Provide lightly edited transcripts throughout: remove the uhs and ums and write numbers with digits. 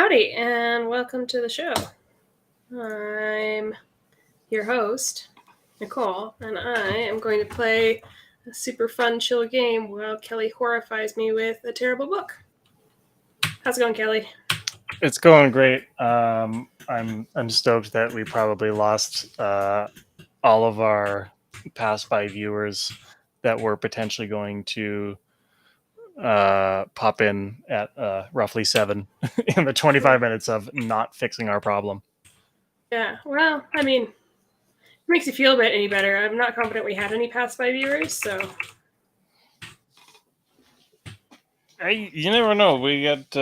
Howdy, and welcome to the show. I'm your host, Nicole, and I am going to play a super fun, chill game while Kelly horrifies me with a terrible book. How's it going, Kelly? It's going great. I'm stoked that we probably lost all of our past 5 viewers that were potentially going to pop in at roughly 7 in the 25 minutes of not fixing our problem. Yeah, well, I mean, it makes you feel a bit any better. I'm not confident we had any past 5 viewers, so... You never know. We get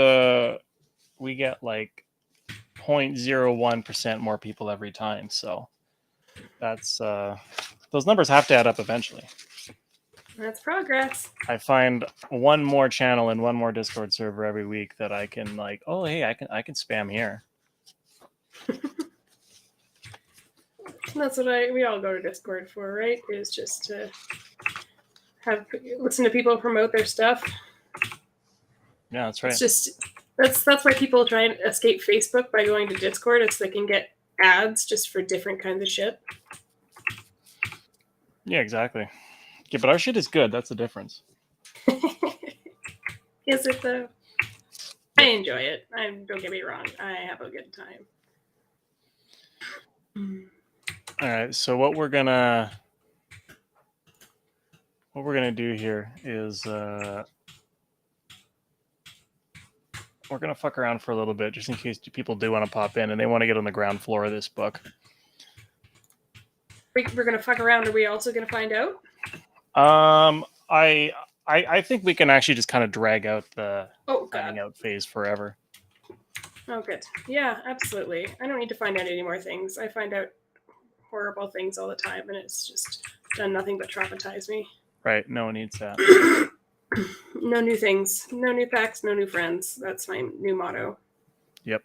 like 0.01% more people every time, so that's those numbers have to add up eventually. That's progress. I find one more channel and one more Discord server every week that I can like, oh hey, I can spam here. That's what we all go to Discord for, right? Is just to listen to people promote their stuff. Yeah, that's right. It's just that's why people try and escape Facebook by going to Discord. It's they can get ads just for different kinds of shit. Yeah, exactly. Yeah, but our shit is good. That's the difference. Is it though? I enjoy it. Don't get me wrong. I have a good time. All right. So what we're gonna do here is we're gonna fuck around for a little bit, just in case people do want to pop in and they want to get on the ground floor of this book. We're gonna fuck around. Are we also gonna find out? I think we can actually just kind of drag out the finding out phase forever. Oh, good. Yeah, absolutely. I don't need to find out any more things. I find out horrible things all the time, and it's just done nothing but traumatize me. Right. No one needs that. No new things. No new facts. No new friends. That's my new motto. Yep.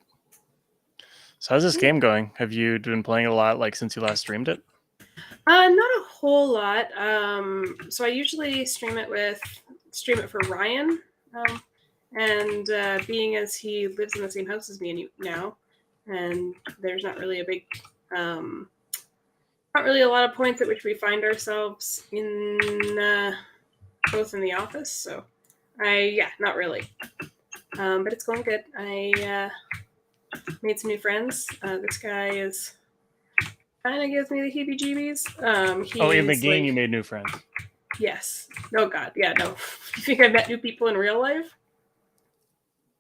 So how's this game going? Have you been playing it a lot, like since you last streamed it? Not a whole lot. So I usually stream it for Ryan, and being as he lives in the same house as me now, and there's not really a lot of points at which we find ourselves in both in the office. So not really. But it's going good. I made some new friends. This guy is kind of gives me the heebie-jeebies. In the game you made new friends? Yes. Oh, God. Yeah, no. You think I met new people in real life?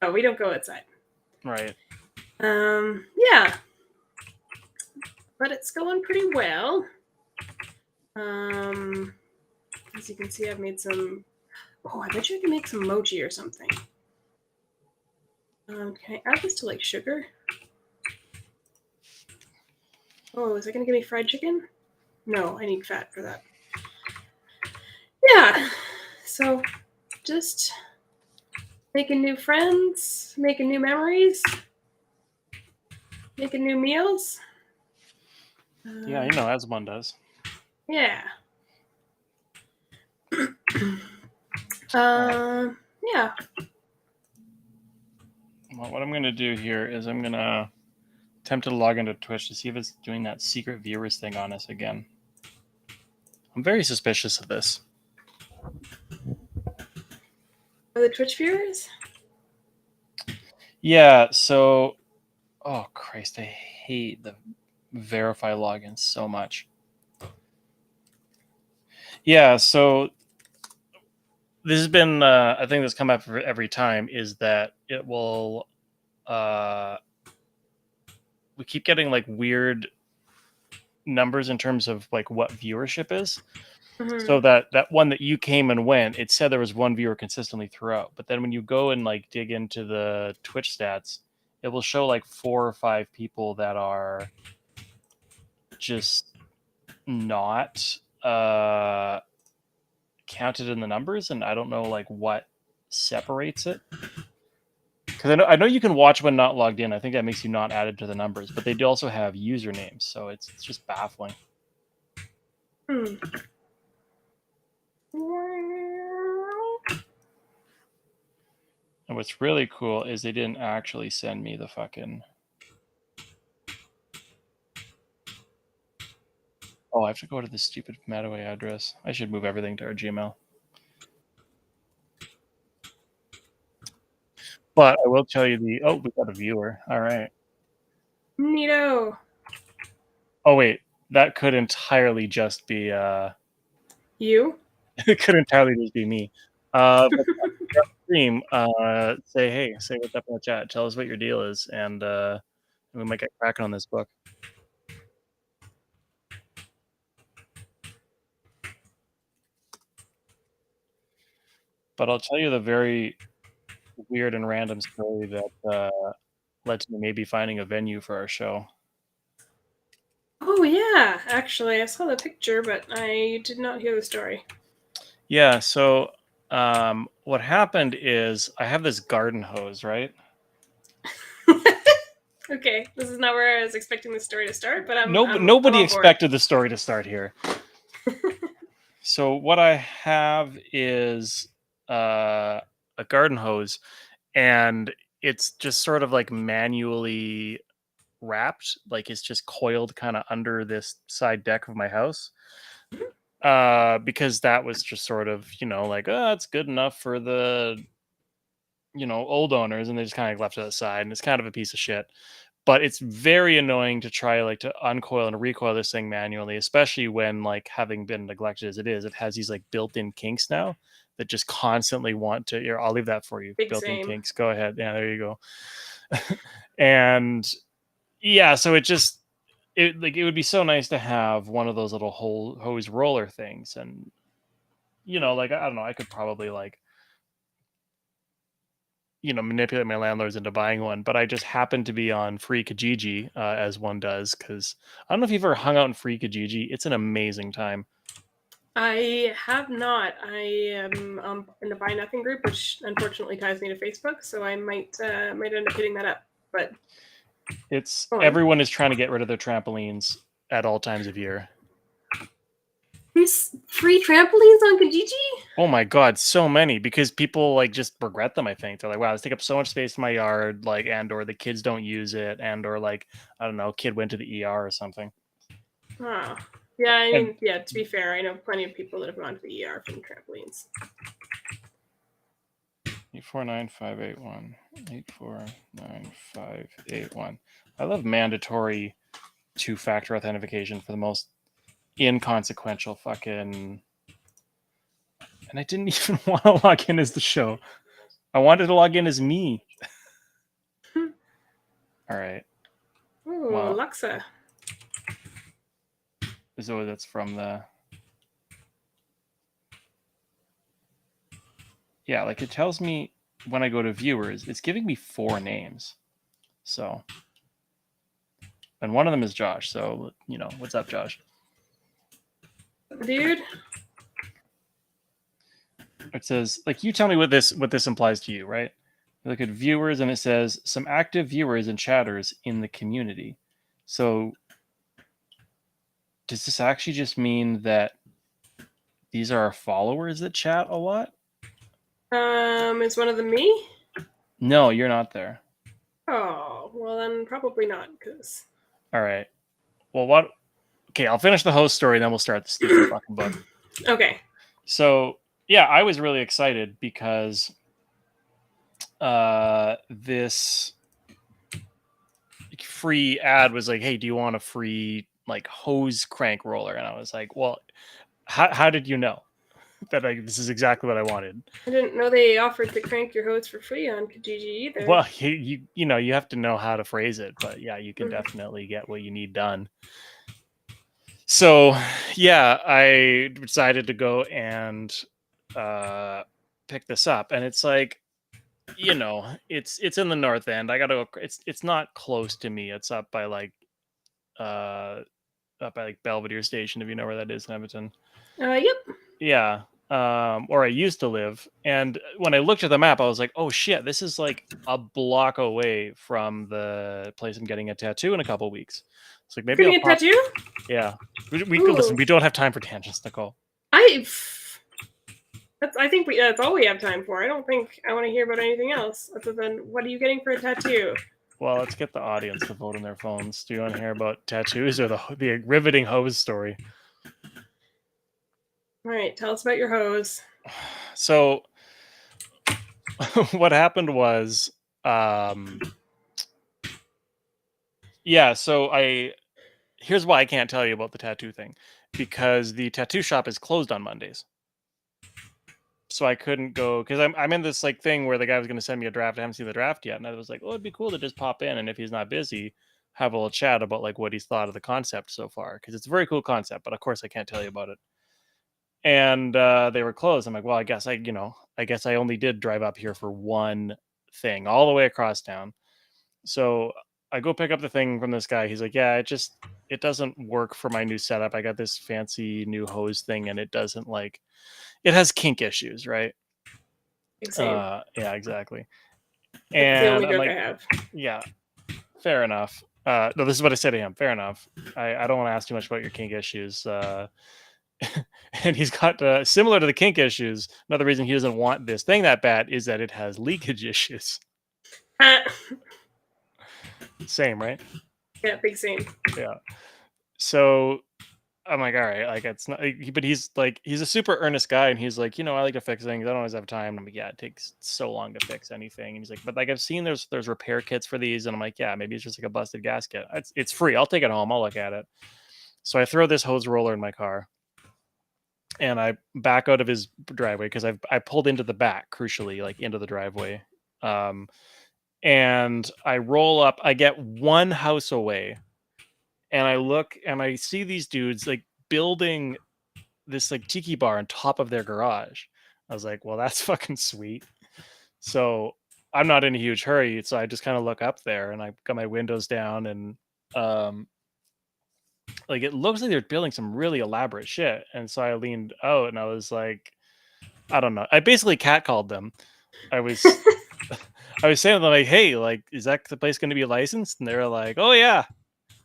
Oh, we don't go outside. Right. Yeah. But it's going pretty well. As you can see, I've made some... Oh, I bet you I can make some mochi or something. Can I add this to, like, sugar? Oh, is it going to give me fried chicken? No, I need fat for that. Yeah. So, just making new friends, making new memories, making new meals. Yeah, as one does. Yeah. Yeah. Well, what I'm going to do here is I'm going to attempt to log into Twitch to see if it's doing that secret viewers thing on us again. I'm very suspicious of this. Are the Twitch viewers? Yeah, so... Oh, Christ, I hate the verify login so much. Yeah, so... This has been a thing that's come up every time, is that it will... we keep getting, like, weird numbers in terms of, like, what viewership is. Mm-hmm. So that one that you came and went, it said there was one viewer consistently throughout. But then when you go and like dig into the Twitch stats, it will show like 4 or 5 people that are just not counted in the numbers, and I don't know like what separates it. Because I know you can watch when not logged in. I think that makes you not added to the numbers, but they do also have usernames, so it's just baffling. And what's really cool is they didn't actually send me the fucking... Oh, I have to go to this stupid Mataway address. I should move everything to our Gmail. But I will tell you the... Oh, we got a viewer. All right. Neato. Oh, wait. That could entirely just be... You? It could entirely just be me. But stream, say what's up in the chat. Tell us what your deal is, and we might get cracking on this book. But I'll tell you the very weird and random story that led to me maybe finding a venue for our show. Oh yeah, actually, I saw the picture, but I did not hear the story. Yeah, so what happened is I have this garden hose, right? Okay, this is not where I was expecting the story to start, but nobody expected the story to start here. So what I have is a garden hose, and it's just sort of like manually wrapped, like it's just coiled kind of under this side deck of my house. Because that was just sort of, like, oh, it's good enough for the, old owners, and they just kind of left it aside, and it's kind of a piece of shit. But it's very annoying to try like to uncoil and recoil this thing manually, especially when, like, having been neglected as it is, it has these like built-in kinks now that just constantly want to. Here, I'll leave that for you. Big Built-in same. kinks. Go ahead. Yeah, there you go. And yeah, so it would be so nice to have one of those little hose roller things, and like, I don't know, I could probably, like, manipulate my landlords into buying one, but I just happen to be on free Kijiji, as one does, because I don't know if you've ever hung out in free Kijiji. It's an amazing time. I have not. I am in the Buy Nothing group, which unfortunately ties me to Facebook, so I might end up hitting that up. But it's everyone is trying to get rid of their trampolines at all times of year. There's free trampolines on Kijiji? Oh my god, so many, because people, like, just regret them. I think they're like, wow, this take up so much space in my yard, like, and or the kids don't use it, and or, like, I don't know, kid went to the ER or something. Oh. Yeah, I mean, yeah, to be fair, I know plenty of people that have gone to the ER from trampolines. 849-581. 849-581. I love mandatory two-factor authentication for the most inconsequential fucking... And I didn't even want to log in as the show. I wanted to log in as me. All right. Ooh, well, Alexa. So that's from the... Yeah, like, it tells me when I go to viewers, it's giving me 4 names. So... And one of them is Josh. So, what's up, Josh? Dude. It says, like, you tell me what this implies to you, right? You look at viewers, and it says some active viewers and chatters in the community. So does this actually just mean that these are our followers that chat a lot? Is one of them me? No, you're not there. Oh, well then probably not, because... All right. Well, what... Okay, I'll finish the host story, then we'll start the stupid fucking book. Okay. So, yeah, I was really excited because this free ad was like, hey, do you want a free, like, hose crank roller? And I was like, well, how did you know that this is exactly what I wanted? I didn't know they offered to crank your hose for free on Kijiji either. Well, you have to know how to phrase it, but yeah, you can definitely get what you need done. So yeah, I decided to go and pick this up, and it's like, it's in the north end. I gotta go. It's not close to me. It's up by like Belvedere Station, if you know where that is in Edmonton. Yep. Yeah. Or I used to live, and when I looked at the map, I was like, oh shit, this is like a block away from the place I'm getting a tattoo in a couple weeks. It's like, maybe getting a tattoo? Yeah. We listen, we don't have time for tangents, Nicole. I think that's all we have time for. I don't think I want to hear about anything else other than what are you getting for a tattoo? Well, let's get the audience to vote on their phones. Do you want to hear about tattoos or the riveting hose story? All right, tell us about your hose. So, what happened was, um, yeah. So here's why I can't tell you about the tattoo thing, because the tattoo shop is closed on Mondays. So I couldn't go because I'm in this like thing where the guy was going to send me a draft. I haven't seen the draft yet, and I was like, oh, it'd be cool to just pop in, and if he's not busy, have a little chat about like what he's thought of the concept so far, because it's a very cool concept. But of course, I can't tell you about it. And they were closed. I'm like, well, I guess I only did drive up here for one thing, all the way across town. So I go pick up the thing from this guy. He's like, yeah, it doesn't work for my new setup. I got this fancy new hose thing, and it doesn't like it has kink issues, right? Same. Yeah, exactly. That's the And only I'm joke I like, have. yeah, fair enough. No, this is what I said to him. Fair enough. I don't want to ask too much about your kink issues. And he's got similar to the kink issues. Another reason he doesn't want this thing that bad is that it has leakage issues. Same, right? Yeah, big same. Yeah. So I'm like, all right, like it's not, but he's like, he's a super earnest guy, and he's like, I like to fix things. I don't always have time. I'm like, yeah, it takes so long to fix anything. And he's like, but like I've seen there's repair kits for these, and I'm like, yeah, maybe it's just like a busted gasket. It's free. I'll take it home. I'll look at it. So I throw this hose roller in my car, and I back out of his driveway because I pulled into the back, crucially, like into the driveway. Um, and I roll up. I get one house away, and I look and I see these dudes like building this like tiki bar on top of their garage. I was like, well, that's fucking sweet. So I'm not in a huge hurry, so I just kind of look up there, and I got my windows down, and um like it looks like they're building some really elaborate shit. And so I leaned out, and I was like, I don't know. I basically catcalled them. I was I was saying to them like, hey, like, is that the place going to be licensed? And they were like, oh yeah.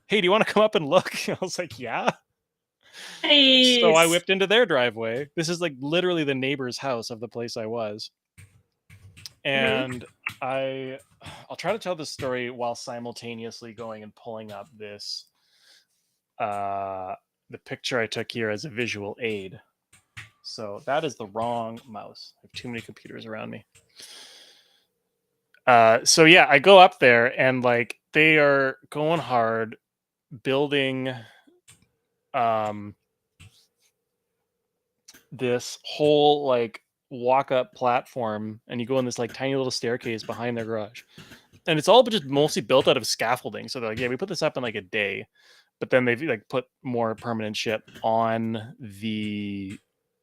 Hey, do you want to come up and look? I was like, yeah. So I Nice. whipped into their driveway. This is like literally the neighbor's house of the place I was. Mm-hmm. And I'll try to tell this story while simultaneously going and pulling up this the picture I took here as a visual aid. So that is the wrong mouse. I have too many computers around me. So yeah, I go up there, and like they are going hard building this whole like walk up platform, and you go in this like tiny little staircase behind their garage, and it's all just mostly built out of scaffolding. So they're like, yeah, we put this up in like a day, but then they've like put more permanent shit on the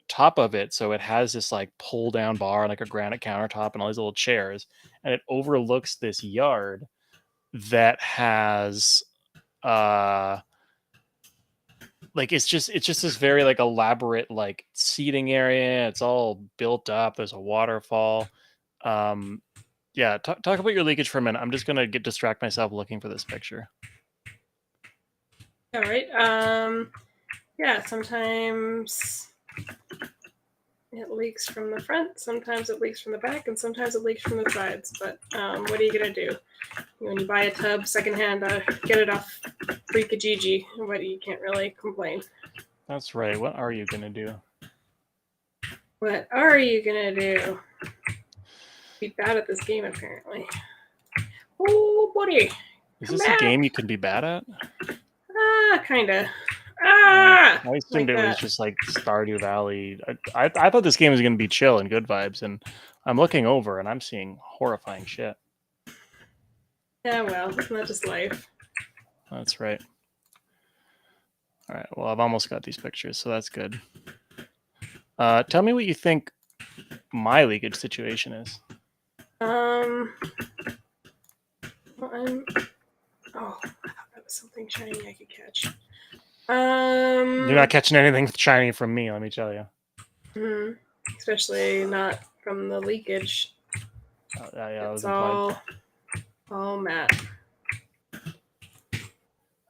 top of it, so it has this like pull down bar, like a granite countertop, and all these little chairs, and it overlooks this yard that has like it's just this very like elaborate like seating area. It's all built up. There's a waterfall. um yeah, talk about your leakage for a minute. I'm just gonna get distract myself looking for this picture. All right. Yeah, sometimes it leaks from the front, sometimes it leaks from the back, and sometimes it leaks from the sides. But what are you gonna do? When you buy a tub secondhand, get it off free Kijiji, but you can't really complain. That's right. What are you gonna do? What are you gonna do? Be bad at this game, apparently. Oh, buddy, Is come this a back. game you can be bad at? Kinda. I assumed Like it was that. just like Stardew Valley. I thought this game was gonna be chill and good vibes, and I'm looking over and I'm seeing horrifying shit. Yeah, well, isn't that just life? That's right. All right. Well, I've almost got these pictures, so that's good. Tell me what you think my leakage situation is. Well, I'm. Oh, I thought that was something shiny I could catch. You're not catching anything shiny from me, let me tell you. Especially not from the leakage. Yeah, that was It's implied. all matte.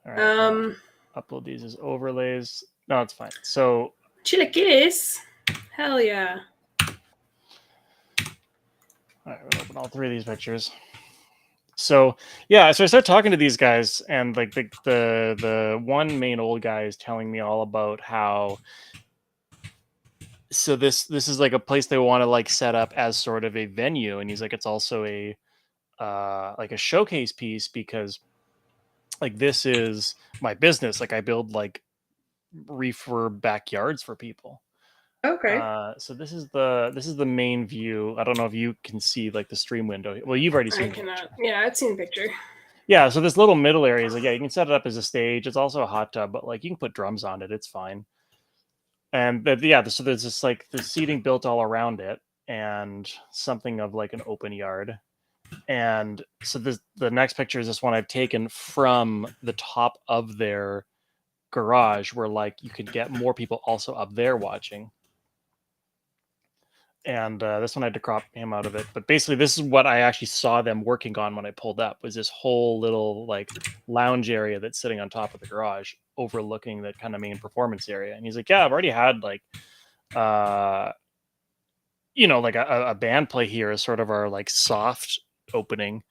All right. Upload these as overlays. No, it's fine. So chilaquiles. Hell yeah. All right, we'll open all three of these pictures. So yeah, so I start talking to these guys, and like the one main old guy is telling me all about how. So this is like a place they want to like set up as sort of a venue, and he's like, it's also a like a showcase piece because like this is my business. Like I build like refurb backyards for people. Okay. So this is the main view. I don't know if you can see like the stream window. Well, you've already I seen the cannot. picture. Yeah, I've seen the picture. Yeah, so this little middle area is like, yeah, you can set it up as a stage. It's also a hot tub, but like you can put drums on it. It's fine. And yeah, so there's just like the seating built all around it, and something of like an open yard. And so the next picture is this one I've taken from the top of their garage, where like you could get more people also up there watching. And this one I had to crop him out of it, but basically this is what I actually saw them working on when I pulled up, was this whole little like lounge area that's sitting on top of the garage overlooking that kind of main performance area. And he's like, yeah, I've already had like uh like a band play here as sort of our like soft opening.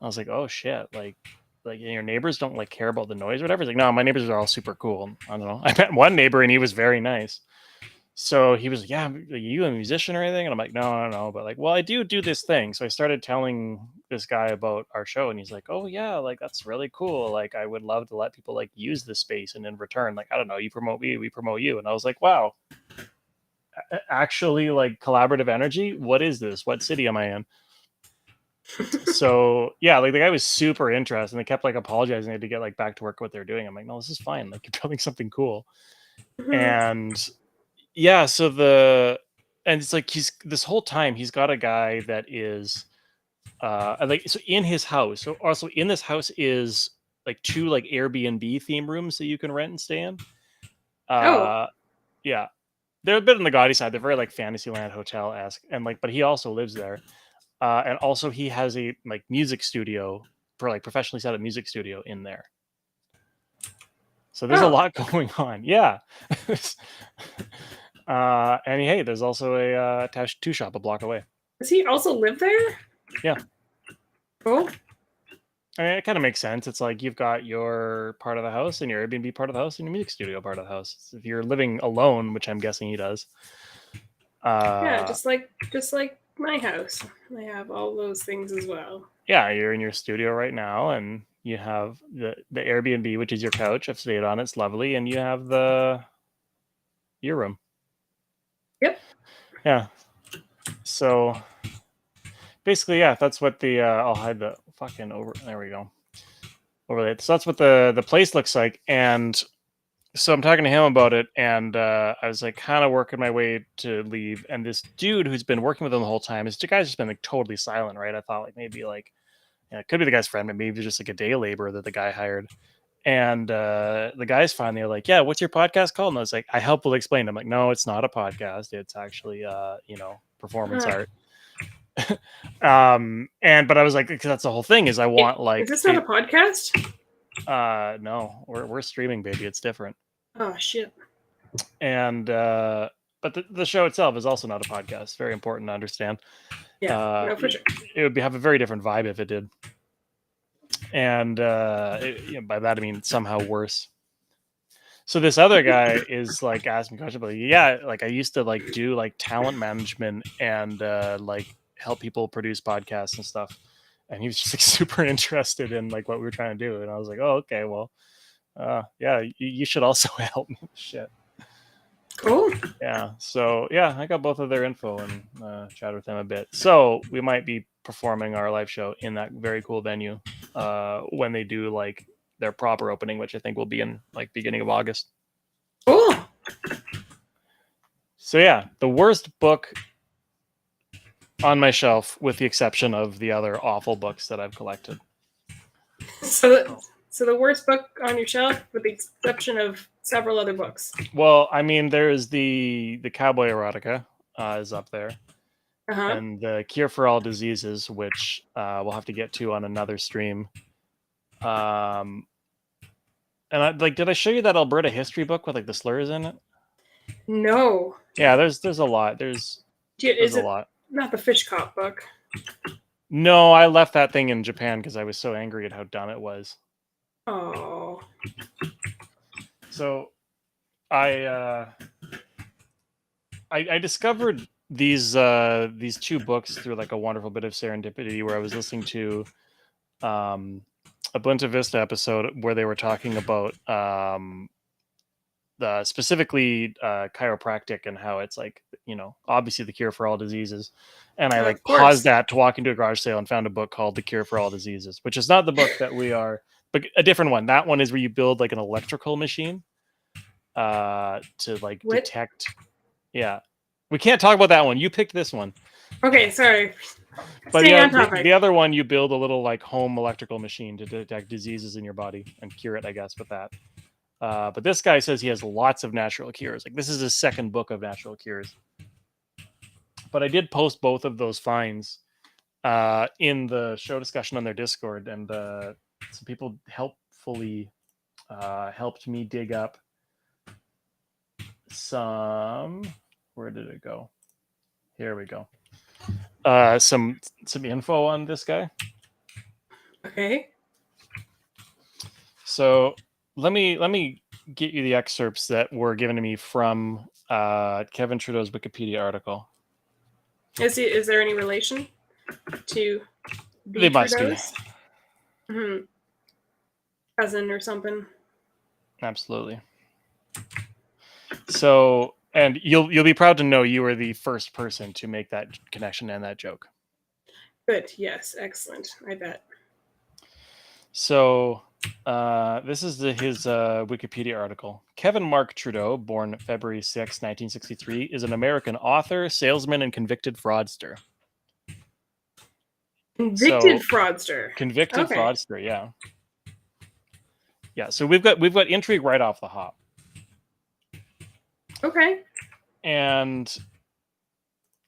I was like, oh shit, like your neighbors don't like care about the noise or whatever. He's like, no, my neighbors are all super cool. I don't know. I met one neighbor and he was very nice. So he was like, yeah, are you a musician or anything? And I'm like, no, but like, well, I do this thing. So I started telling this guy about our show, and he's like, oh yeah, like that's really cool. Like I would love to let people like use this space, and in return, like I don't know, you promote me, we promote you. And I was like, wow, actually, like collaborative energy. What is this? What city am I in? So yeah, like the guy was super interested, and they kept like apologizing they had to get like back to work what they're doing. I'm like, no, this is fine. Like you're building something cool. Mhm. And yeah, and it's like he's this whole time he's got a guy that is like, so in his house. So also in this house is like two like Airbnb theme rooms that you can rent and stay in. Oh, Uh yeah. They're a bit on the gaudy side. They're very like Fantasyland hotel-esque, and like, but he also lives there. And also he has a like music studio, for like professionally set up music studio in there. So there's a oh, lot going on. Yeah. And hey, there's also a tattoo shop a block away. does he also live there? Yeah. Cool. I mean, it kind of makes sense. It's like you've got your part of the house and your Airbnb part of the house and your music studio part of the house. If you're living alone, which I'm guessing he does. Yeah, Uh, just like my house. I have all those things as well. yeah, you're in your studio right now, and you have the Airbnb, which is your couch. I've stayed on it. It's lovely, and you have your room. Yep. Yeah. So basically, yeah, that's what the I'll hide the fucking over. There we go. Overlay. So that's what the place looks like, and so I'm talking to him about it, and I was like kind of working my way to leave, and this dude who's been working with him the whole time, this guy's just been like totally silent, right? I thought like maybe like, it could be the guy's friend, but maybe just like a day laborer that the guy hired. And the guys finally are like, yeah, what's your podcast called? And I was like, I help will explain. I'm like, no, it's not a podcast. It's actually performance Huh. art. But I was like, because that's the whole thing, is I want Is like this not a podcast? no, we're streaming, baby. It's different. Oh shit. And but the show itself is also not a podcast. Very important to understand. Yeah. No, for sure. It would have a very different vibe if it did. And by that I mean somehow worse. So this other guy is like asking me questions, but yeah, like I used to like do like talent management and like help people produce podcasts and stuff. And he was just like super interested in like what we were trying to do. And I was like, oh, okay, well, yeah, you should also help me with shit. Cool. Yeah. So yeah, I got both of their info and chatted with them a bit. So we might be performing our live show in that very cool venue when they do like their proper opening, which I think will be in like beginning of August. Cool. So yeah, the worst book on my shelf, with the exception of the other awful books that I've collected. So the worst book on your shelf, with the exception of several other books. Well, I mean, there's the Cowboy Erotica is up there, Uh-huh. and the Cure for All Diseases, which we'll have to get to on another stream. And did I show you that Alberta history book with like the slurs in it? No. Yeah, there's a lot. There's Is a it lot. not the Fish Cop book? No, I left that thing in Japan because I was so angry at how dumb it was. Oh. So I discovered these two books through like a wonderful bit of serendipity where I was listening to a Bunta Vista episode where they were talking about specifically chiropractic and how it's like, obviously the cure for all diseases. And I like Of paused course. that to walk into a garage sale and found a book called The Cure for All Diseases, which is not the book that we are, but a different one. That one is where you build like an electrical machine to like What? detect. Yeah, we can't talk about that one. You picked this one. Okay, sorry. But Staying on the topic. other one, you build a little like home electrical machine to detect diseases in your body and cure it, I guess, with that. But this guy says he has lots of natural cures. Like this is his second book of natural cures. But I did post both of those finds in the show discussion on their Discord, and some people helpfully helped me dig up some. Where did it go? Here we go. Some info on this guy. Okay. So let me get you the excerpts that were given to me from Kevin Trudeau's Wikipedia article. Is there any relation to the They must be. Trudeaus? Mm-hmm. Cousin or something? Absolutely. So, and you'll be proud to know you were the first person to make that connection and that joke. Good. Yes. Excellent. I bet. So, this is his Wikipedia article. Kevin Mark Trudeau, born February 6, 1963, is an American author, salesman, and convicted fraudster. Convicted fraudster. Convicted Okay. fraudster, yeah. Yeah, so we've got intrigue right off the hop. Okay. And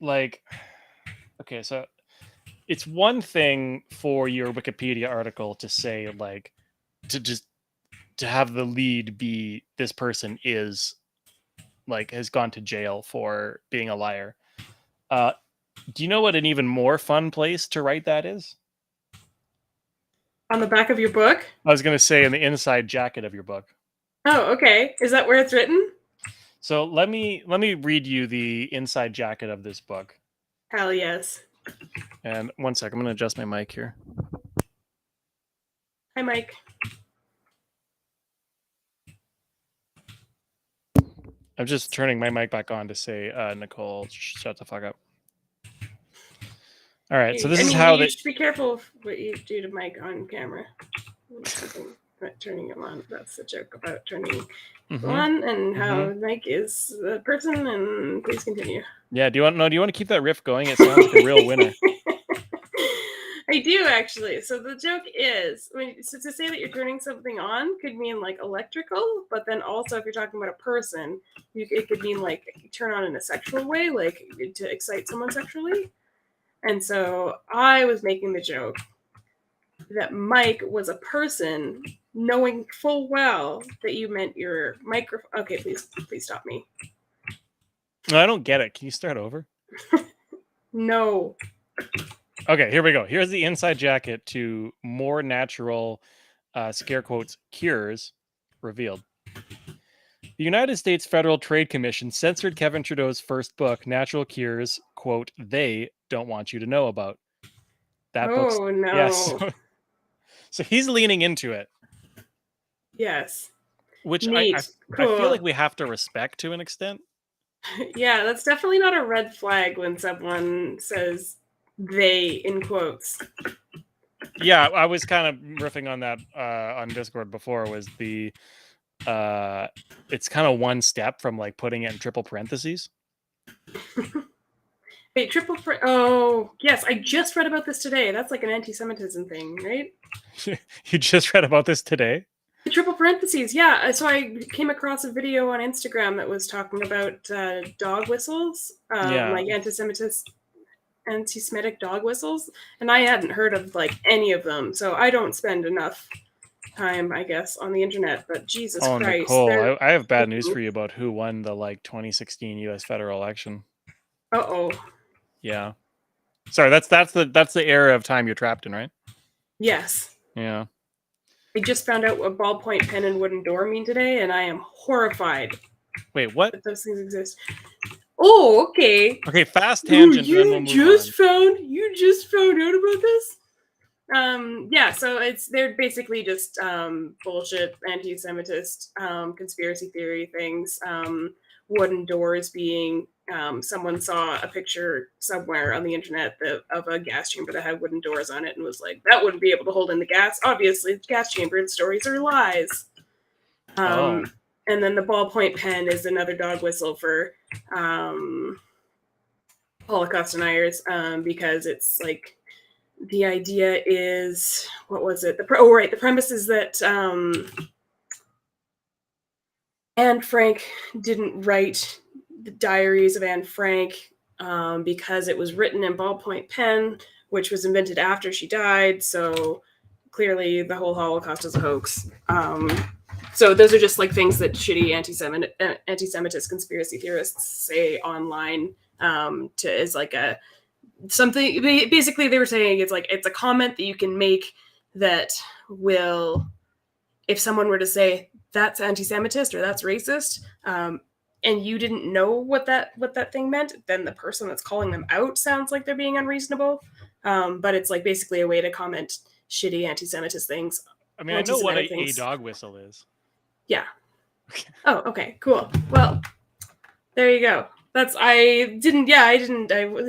like, okay, so it's one thing for your Wikipedia article to say like to have the lead be this person is like has gone to jail for being a liar. Do you know what an even more fun place to write that is? On the back of your book? I was going to say in the inside jacket of your book. Oh, okay. Is that where it's written? So let me read you the inside jacket of this book. Hell yes. And one sec, I'm going to adjust my mic here. Hi, Mike. I'm just turning my mic back on to say, Nicole, shut the fuck up. All right, so this is how you should be careful of what you do to Mike on camera. Turning him on. That's the joke about turning on and how Mike is a person. And please continue. Yeah. Do you want to keep that riff going? It sounds like a real winner. I do actually. So the joke is, so to say that you're turning something on could mean like electrical, but then also if you're talking about a person, it could mean like turn on in a sexual way, like to excite someone sexually. And so I was making the joke that Mike was a person, knowing full well that you meant your microphone. Okay, please stop me. No, I don't get it. Can you start over? No. Okay, here we go. Here's the inside jacket to more natural, scare quotes, cures revealed. The United States Federal Trade Commission censored Kevin Trudeau's first book, Natural Cures, quote, they don't want you to know about. That book's... Oh, no. Yes. So he's leaning into it. Yes. Which Neat. I feel like we have to respect to an extent. Yeah, that's definitely not a red flag when someone says they in quotes. Yeah, I was kind of riffing on that on Discord before. Was the it's kind of one step from like putting it in triple parentheses. Wait, oh, yes, I just read about this today. That's like an anti-Semitism thing, right? You just read about this today? The triple parentheses, yeah. So I came across a video on Instagram that was talking about dog whistles, like anti-Semitic dog whistles, and I hadn't heard of like any of them. So I don't spend enough time, I guess, on the internet. But Jesus Christ, Nicole, I have bad news for you about who won the like 2016 U.S. federal election. Uh-oh. Yeah. Sorry, that's the era of time you're trapped in, right? Yes. Yeah. I just found out what ballpoint pen and wooden door mean today, and I am horrified Wait, what? that those things exist. Oh, okay. Okay, fast Ooh, tangent, and then we'll move on. you just found out about this? Yeah, so they're basically just bullshit anti-Semitist conspiracy theory things. Wooden doors being someone saw a picture somewhere on the internet of a gas chamber that had wooden doors on it and was like, that wouldn't be able to hold in the gas. Obviously, gas chamber stories are lies. Oh. And then the ballpoint pen is another dog whistle for Holocaust deniers because it's like the idea is what was it? The premise is that Anne Frank didn't write the diaries of Anne Frank because it was written in ballpoint pen, which was invented after she died. So clearly, the whole Holocaust is a hoax. So those are just like things that shitty anti-Semitist conspiracy theorists say online is like a something. Basically, they were saying it's a comment that you can make that will, if someone were to say that's anti-Semitist or that's racist, and you didn't know what that thing meant, then the person that's calling them out sounds like they're being unreasonable. But it's like basically a way to comment shitty anti-Semitist things, I mean, I know what anti-Semitic a things. dog whistle is. Yeah. Oh, okay, cool. Well, there you go. I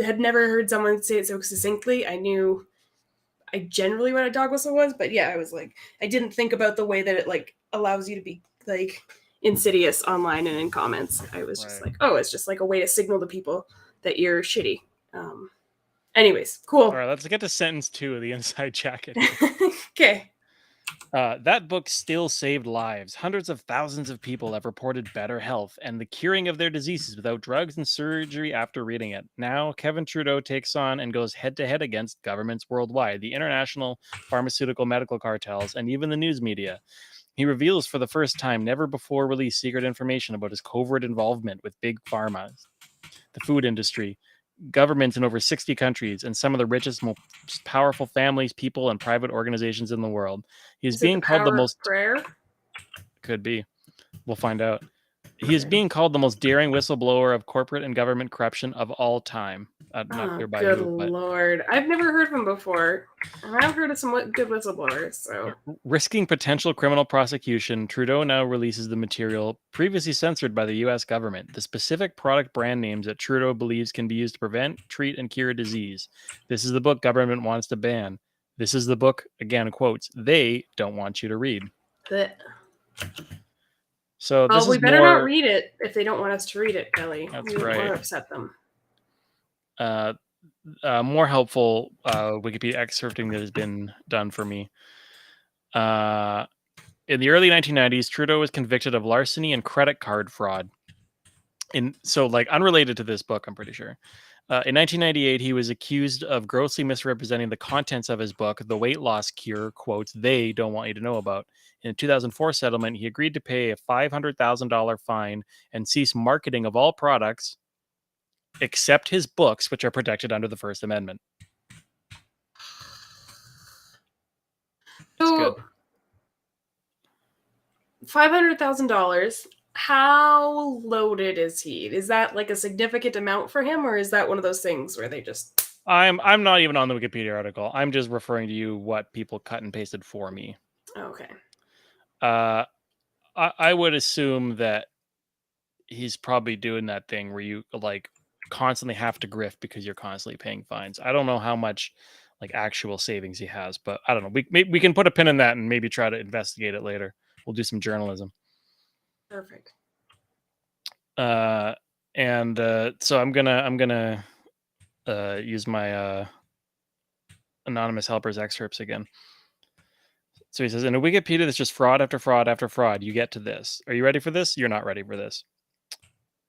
had never heard someone say it so succinctly. I generally what a dog whistle was, but yeah, I was like, I didn't think about the way that it like allows you to be like insidious online and in comments. I was just like, oh, it's just like a way to signal to people that you're shitty. Anyways, cool. All right, let's get to sentence 2 of the Inside Jacket. Okay. That book still saved lives. Hundreds of thousands of people have reported better health and the curing of their diseases without drugs and surgery after reading it. Now, Kevin Trudeau takes on and goes head to head against governments worldwide, the international pharmaceutical medical cartels, and even the news media. He reveals for the first time never before released secret information about his covert involvement with big pharma, the food industry, governments in over 60 countries, and some of the richest, most powerful families, people, and private organizations in the world. He's being called the most prayer. Could be. We'll find out. He is being called the most daring whistleblower of corporate and government corruption of all time. Not clear by good who, but Lord. I've never heard of him before. And I've heard of some good whistleblowers, so. risking potential criminal prosecution, Trudeau now releases the material previously censored by the US government, the specific product brand names that Trudeau believes can be used to prevent, treat, and cure disease. This is the book government wants to ban. This is the book, again, quotes, they don't want you to read. So this we is better more, not read it if they don't want us to read it, Kelly. That's we don't right. want to upset them. More helpful Wikipedia excerpting that has been done for me. In the early 1990s, Trudeau was convicted of larceny and credit card fraud. Unrelated to this book, I'm pretty sure. In 1998, he was accused of grossly misrepresenting the contents of his book, The Weight Loss Cure, quotes, they don't want you to know about. In a 2004 settlement, he agreed to pay a $500,000 fine and cease marketing of all products except his books, which are protected under the First Amendment. It's good. $500,000. How loaded is he? Is that like a significant amount for him, or is that one of those things where they just? I'm not even on the Wikipedia article. I'm just referring to you what people cut and pasted for me. Okay. I would assume that he's probably doing that thing where you like constantly have to grift because you're constantly paying fines. I don't know how much like actual savings he has, but I don't know. We can put a pin in that and maybe try to investigate it later. We'll do some journalism. Perfect. So I'm gonna use my anonymous helper's excerpts again. So he says, in a Wikipedia that's just fraud after fraud after fraud, you get to this. Are you ready for this? You're not ready for this.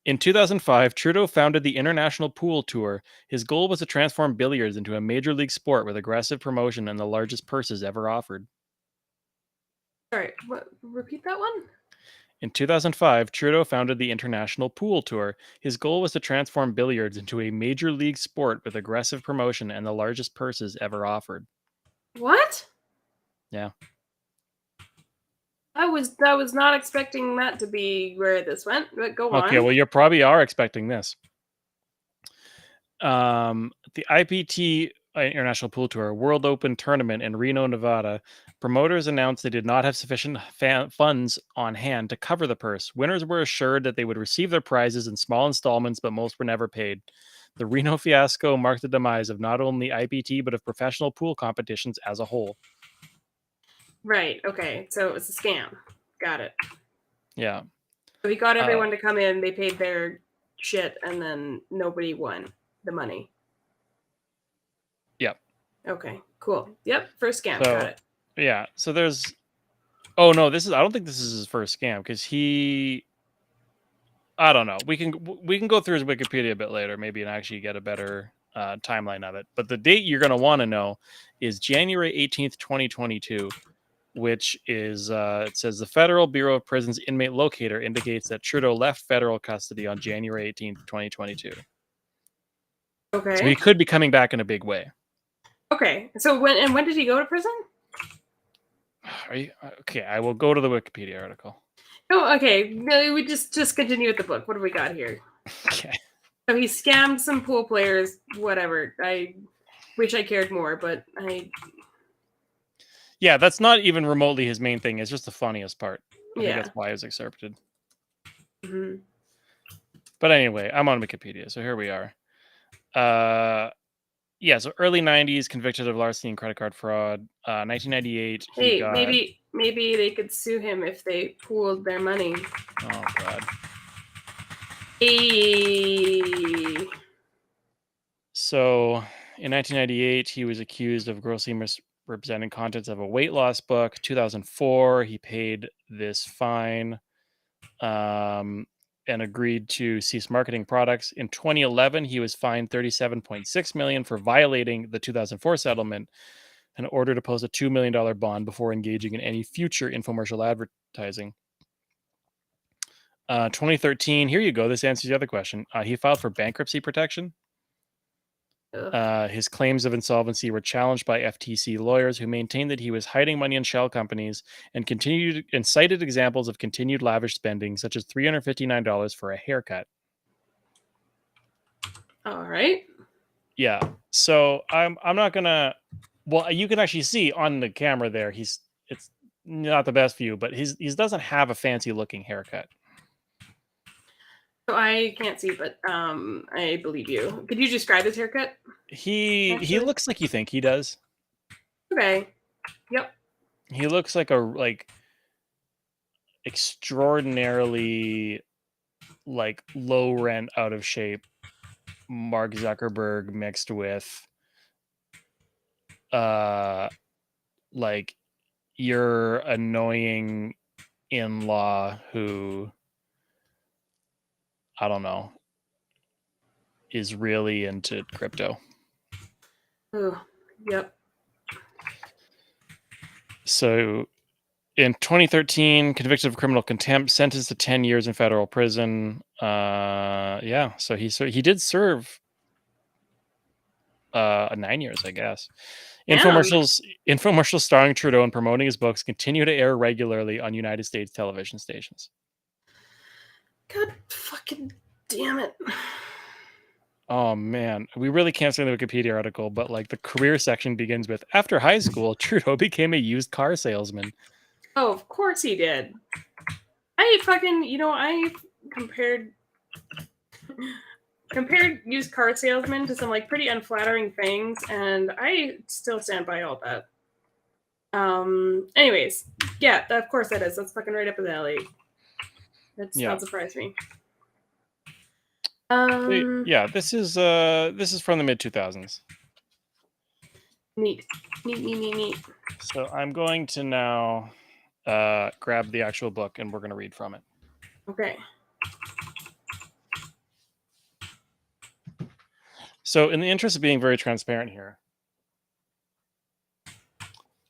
In 2005, Trudeau founded the International Pool Tour. His goal was to transform billiards into a major league sport with aggressive promotion and the largest purses ever offered. All right. Repeat that one? In 2005, Trudeau founded the International Pool Tour. His goal was to transform billiards into a major league sport with aggressive promotion and the largest purses ever offered. What? Yeah. I was not expecting that to be where this went, but go Okay, on. well, you probably are expecting this. The IPT International Pool Tour World Open Tournament in Reno, Nevada. Promoters announced they did not have sufficient funds on hand to cover the purse. Winners were assured that they would receive their prizes in small installments, but most were never paid. The Reno fiasco marked the demise of not only IPT, but of professional pool competitions as a whole. Right. Okay. So it was a scam. Got it. Yeah. So he got everyone to come in. They paid their shit, and then nobody won the money. Yep. Okay. Cool. Yep. First scam. So, Got it. yeah. So there's. Oh no, I don't think this is his first scam because he. I don't know. We can go through his Wikipedia a bit later, maybe, and actually get a better timeline of it. But the date you're going to want to know is January 18th, 2022, which is it says the Federal Bureau of Prisons inmate locator indicates that Trudeau left federal custody on January 18th, 2022. Okay. So he could be coming back in a big way. Okay. So when did he go to prison? Are you okay? I will go to the Wikipedia article. Oh, okay. No, we just continue with the book. What do we got here? Okay. So he scammed some pool players. Whatever. I wish I cared more, but I. Yeah, that's not even remotely his main thing. It's just the funniest part. I think Yeah. that's why it was excerpted. Mm-hmm. But anyway, I'm on Wikipedia, so here we are. Yeah, so early 90s, convicted of larceny and credit card fraud. 1998, he Hey, got... maybe they could sue him if they pooled their money. Oh, God. Hey. So in 1998, he was accused of grossly misrepresenting contents of a weight loss book. 2004, he paid this fine and agreed to cease marketing products. In 2011, he was fined $37.6 million for violating the 2004 settlement and ordered to post a $2 million bond before engaging in any future infomercial advertising. 2013, here you go. This answers the other question. He filed for bankruptcy protection. His claims of insolvency were challenged by FTC lawyers who maintained that he was hiding money in shell companies and cited examples of continued lavish spending, such as $359 for a haircut. All right. Yeah. So I'm not gonna. Well, you can actually see on the camera there. It's not the best view, but he doesn't have a fancy looking haircut. So I can't see, but I believe you. Could you describe his haircut? He looks like you think he does. Okay. Yep. He looks like extraordinarily low rent, out of shape Mark Zuckerberg mixed with your annoying in-law who, I don't know, is really into crypto. Oh, yep. So in 2013, convicted of criminal contempt, sentenced to 10 years in federal prison. Yeah, so he did serve 9 years, I guess. Infomercials starring Trudeau and promoting his books continue to air regularly on United States television stations. God fucking damn it. Oh man, we really can't say the Wikipedia article, but the career section begins with, after high school, Trudeau became a used car salesman. Oh, of course he did. I compared used car salesman to some pretty unflattering things, and I still stand by all that. Anyways, yeah, of course that is. That's fucking right up his alley. That's not surprise me. Yeah, this is from the mid 2000s. Neat. So I'm going to now grab the actual book and we're going to read from it. Okay. So in the interest of being very transparent here,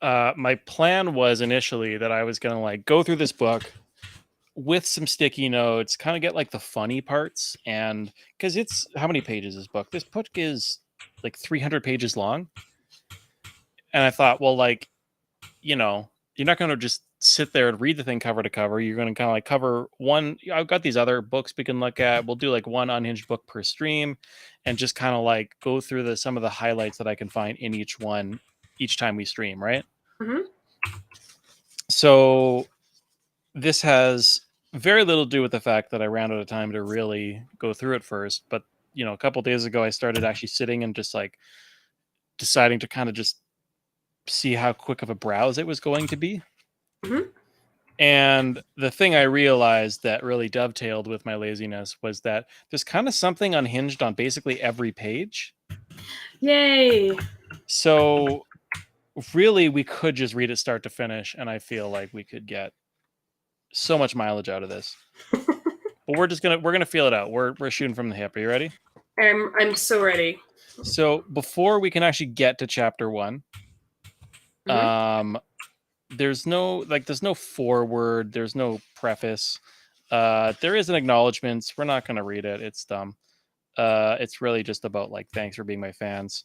my plan was initially that I was going to go through this book with some sticky notes, kind of get like the funny parts. And because it's, how many pages is this book? This book is like 300 pages long. And I thought, well, like, you know, you're not going to just sit there and read the thing cover to cover. You're going to kind of like cover one. I've got these other books we can look at. We'll do like one unhinged book per stream and just kind of like go through some of the highlights that I can find in each one each time we stream, right? Mm-hmm. So this has very little to do with the fact that I ran out of time to really go through it first. But, you know, a couple days ago, I started actually sitting and just like deciding to kind of just see how quick of a browse it was going to be. Mm-hmm. And the thing I realized that really dovetailed with my laziness was that there's kind of something unhinged on basically every page. Yay! So really, we could just read it start to finish, and I feel like we could get so much mileage out of this. But we're gonna feel it out. We're shooting from the hip. Are you ready? I'm so ready. So before we can actually get to chapter 1, Mm-hmm. there's no foreword, there's no preface. There is an acknowledgement. We're not gonna read it. It's dumb. It's really just about like thanks for being my fans.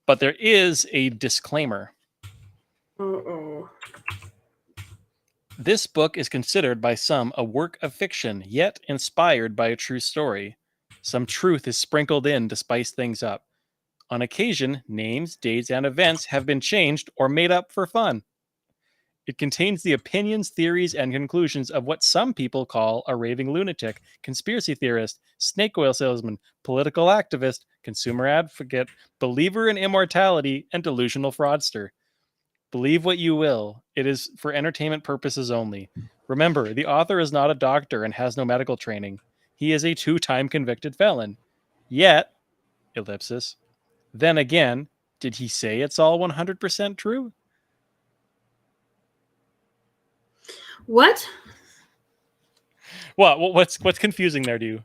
But there is a disclaimer. Uh-oh. This book is considered by some a work of fiction, yet inspired by a true story. Some truth is sprinkled in to spice things up. On occasion, names, dates, and events have been changed or made up for fun. It contains the opinions, theories, and conclusions of what some people call a raving lunatic, conspiracy theorist, snake oil salesman, political activist, consumer advocate, believer in immortality, and delusional fraudster. Believe what you will. It is for entertainment purposes only. Remember, the author is not a doctor and has no medical training. He is a 2-time convicted felon. Yet, ellipsis, then again, did he say it's all 100% true? What? What's confusing there to you?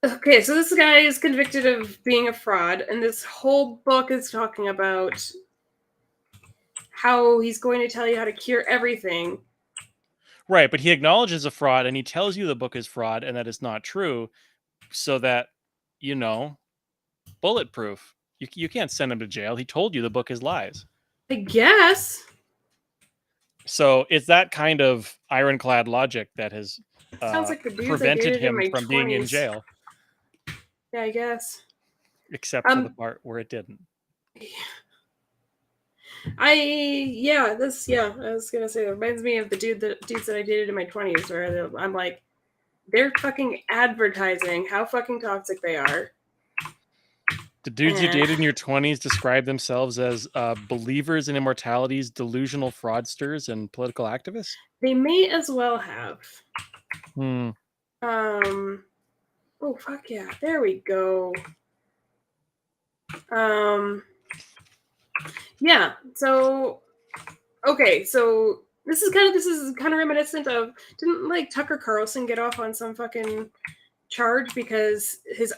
Okay, so this guy is convicted of being a fraud, and this whole book is talking about how he's going to tell you how to cure everything. Right, but he acknowledges a fraud and he tells you the book is fraud and that it's not true, so that, you know, bulletproof. You can't send him to jail. He told you the book is lies. I guess. So it's that kind of ironclad logic that has Sounds like the dudes I prevented dated in him my from being in 20s. jail, Yeah, I guess. except for the part where it didn't. I was gonna say, it reminds me of the dudes that I dated in my 20s, where I'm like, they're fucking advertising how fucking toxic they are. The dudes you dated in your 20s describe themselves as believers in immortalities, delusional fraudsters, and political activists? They may as well have. Hmm. Oh, fuck yeah. There we go. Yeah, so okay, so this is kind of reminiscent of, didn't like Tucker Carlson get off on some fucking charge because his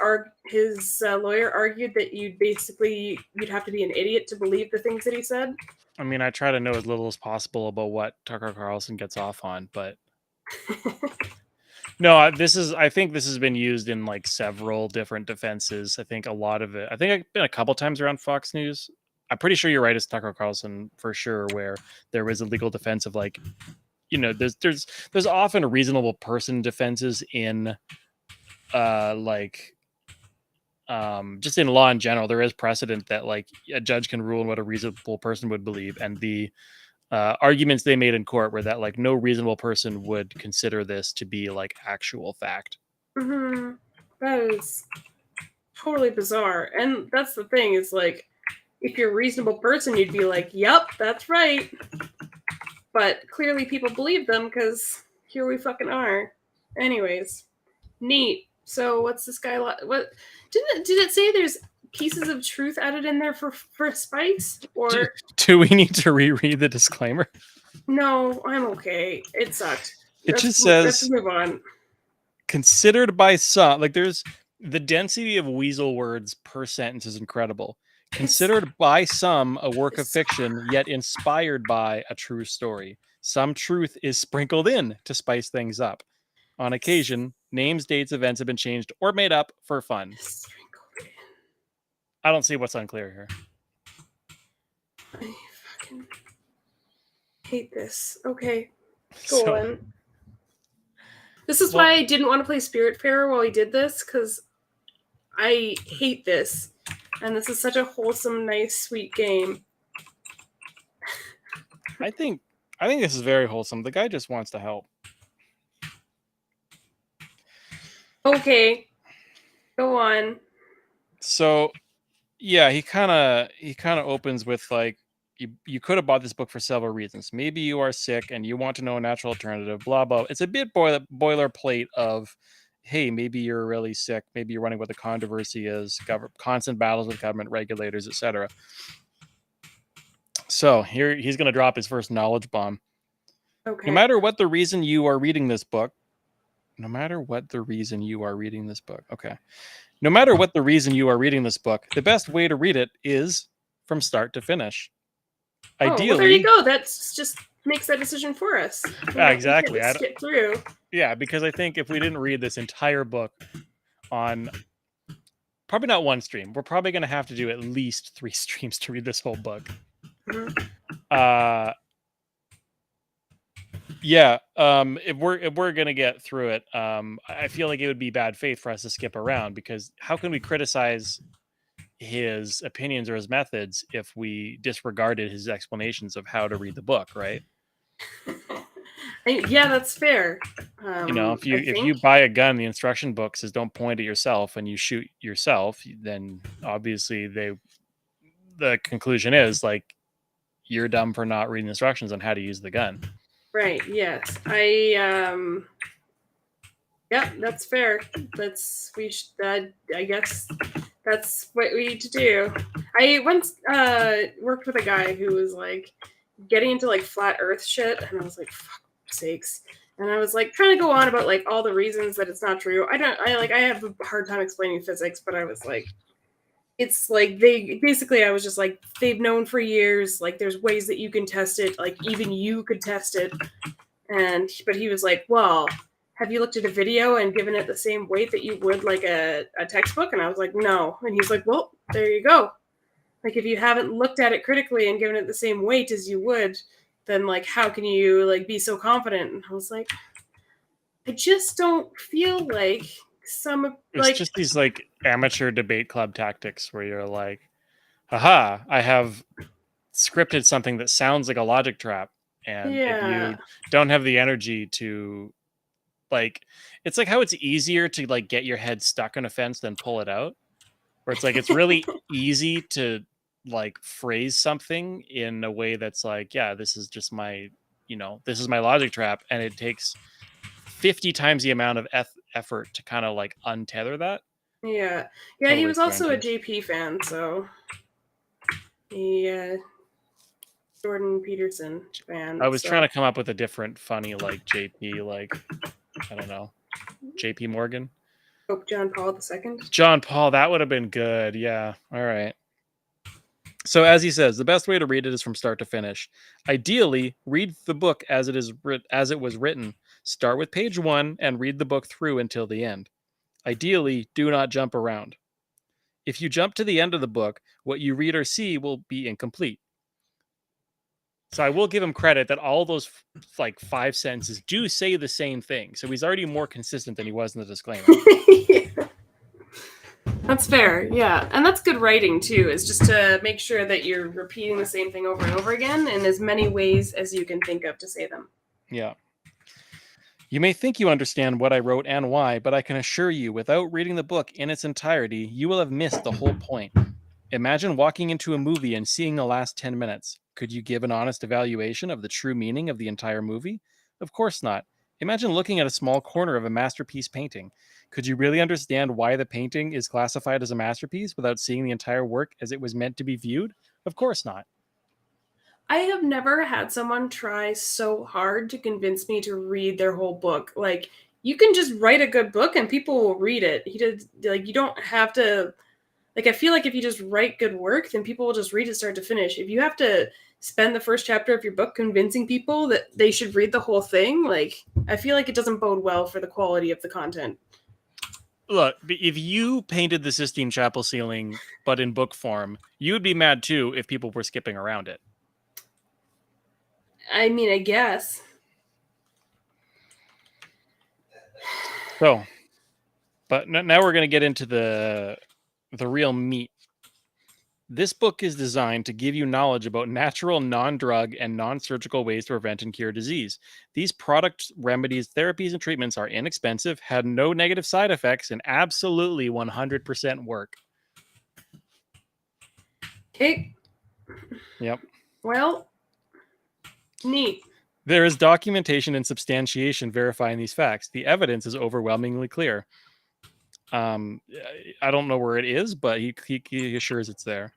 lawyer argued that you'd have to be an idiot to believe the things that he said? I mean, I try to know as little as possible about what Tucker Carlson gets off on, but no, I think this has been used in like several different defenses. I think a lot of it, I think I've been a couple times around Fox News. I'm pretty sure you're right, it's Tucker Carlson for sure, where there was a legal defense of like, you know, there's often reasonable person defenses in just in law in general. There is precedent that like a judge can rule on what a reasonable person would believe, and the arguments they made in court were that like no reasonable person would consider this to be like actual fact. Mm-hmm. That is totally bizarre. And that's the thing, is like, if you're a reasonable person, you'd be like, yep, that's right. But clearly people believe them because here we fucking are. Anyways, neat. So what's this guy what did it say there's pieces of truth added in there for spice? Or do we need to reread the disclaimer? No, I'm okay. It sucked. Just let's says move on. Considered by some, like there's the density of weasel words per sentence is incredible. Considered by some a work of fiction, yet inspired by a true story. Some truth is sprinkled in to spice things up. On occasion, names, dates, events have been changed or made up for fun. I don't see what's unclear here. I fucking hate this. Okay, go on. This is why I didn't want to play Spiritfarer while we did this, because I hate this. And this is such a wholesome, nice, sweet game. I think this is very wholesome. The guy just wants to help. Okay, go on. So, yeah, he kind of opens with like, you could have bought this book for several reasons. Maybe you are sick and you want to know a natural alternative. Blah blah. It's a bit boilerplate of, hey, maybe you're really sick. Maybe you're running what the controversy is. Constant battles with government regulators, etc. So here he's going to drop his first knowledge bomb. Okay. No matter what the reason you are reading this book, no matter what the reason you are reading this book, okay. No matter what the reason you are reading this book, the best way to read it is from start to finish. Ideally, well, there you go. That's just makes that decision for us. Yeah, exactly. I skip through. Yeah, because I think if we didn't read this entire book on probably not one stream, we're probably going to have to do at least 3 streams to read this whole book. Mm-hmm. Yeah, if we're gonna get through it, I feel like it would be bad faith for us to skip around, because how can we criticize his opinions or his methods if we disregarded his explanations of how to read the book, right? Yeah, that's fair. If you buy a gun, the instruction book says don't point at yourself and you shoot yourself, then obviously the conclusion is like you're dumb for not reading instructions on how to use the gun. Right. Yes. Yeah, that's fair. I guess that's what we need to do. I once worked with a guy who was like getting into like flat Earth shit, and I was like, "Fuck sakes!" And I was like trying to go on about like all the reasons that it's not true. I have a hard time explaining physics, but I was like, it's like I was just like, they've known for years, like there's ways that you can test it, like even you could test it. But he was like, well, have you looked at a video and given it the same weight that you would like a textbook? And I was like, no. And he's like, well, there you go. Like, if you haven't looked at it critically and given it the same weight as you would, then like, how can you like be so confident? And I was like, I just don't feel like it's just these like amateur debate club tactics where you're like, haha, I have scripted something that sounds like a logic trap. And if you don't have the energy to like, it's like how it's easier to like get your head stuck on a fence than pull it out. Where it's like, it's really easy to like phrase something in a way that's like, yeah, this is just my, this is my logic trap. And it takes 50 times the amount of effort to kind of like untether that. Yeah. Totally. He was also a JP fan, so Jordan Peterson fan. I was trying to come up with a different funny like JP, like I don't know, JP Morgan. Oh, John Paul II. John Paul, that would have been good. Yeah. All right. So as he says, the best way to read it is from start to finish. Ideally, read the book as it was written. Start with page 1 and read the book through until the end. Ideally, do not jump around. If you jump to the end of the book, what you read or see will be incomplete. So I will give him credit that all those like 5 sentences do say the same thing. So he's already more consistent than he was in the disclaimer. Yeah. That's fair, yeah. And that's good writing too, is just to make sure that you're repeating the same thing over and over again in as many ways as you can think of to say them. Yeah. You may think you understand what I wrote and why, but I can assure you, without reading the book in its entirety, you will have missed the whole point. Imagine walking into a movie and seeing the last 10 minutes. Could you give an honest evaluation of the true meaning of the entire movie? Of course not. Imagine looking at a small corner of a masterpiece painting. Could you really understand why the painting is classified as a masterpiece without seeing the entire work as it was meant to be viewed? Of course not. I have never had someone try so hard to convince me to read their whole book. Like, you can just write a good book and people will read it. You don't have to, like, I feel like if you just write good work, then people will just read it start to finish. If you have to spend the first chapter of your book convincing people that they should read the whole thing. Like, I feel like it doesn't bode well for the quality of the content. Look, if you painted the Sistine Chapel ceiling, but in book form, you would be mad too if people were skipping around it. I mean, I guess. So, but now we're going to get into the real meat. This book is designed to give you knowledge about natural, non-drug, and non-surgical ways to prevent and cure disease. These product remedies, therapies, and treatments are inexpensive, have no negative side effects, and absolutely 100% work. Okay. Yep. Well, neat. There is documentation and substantiation verifying these facts. The evidence is overwhelmingly clear. I don't know where it is, but he assures it's there.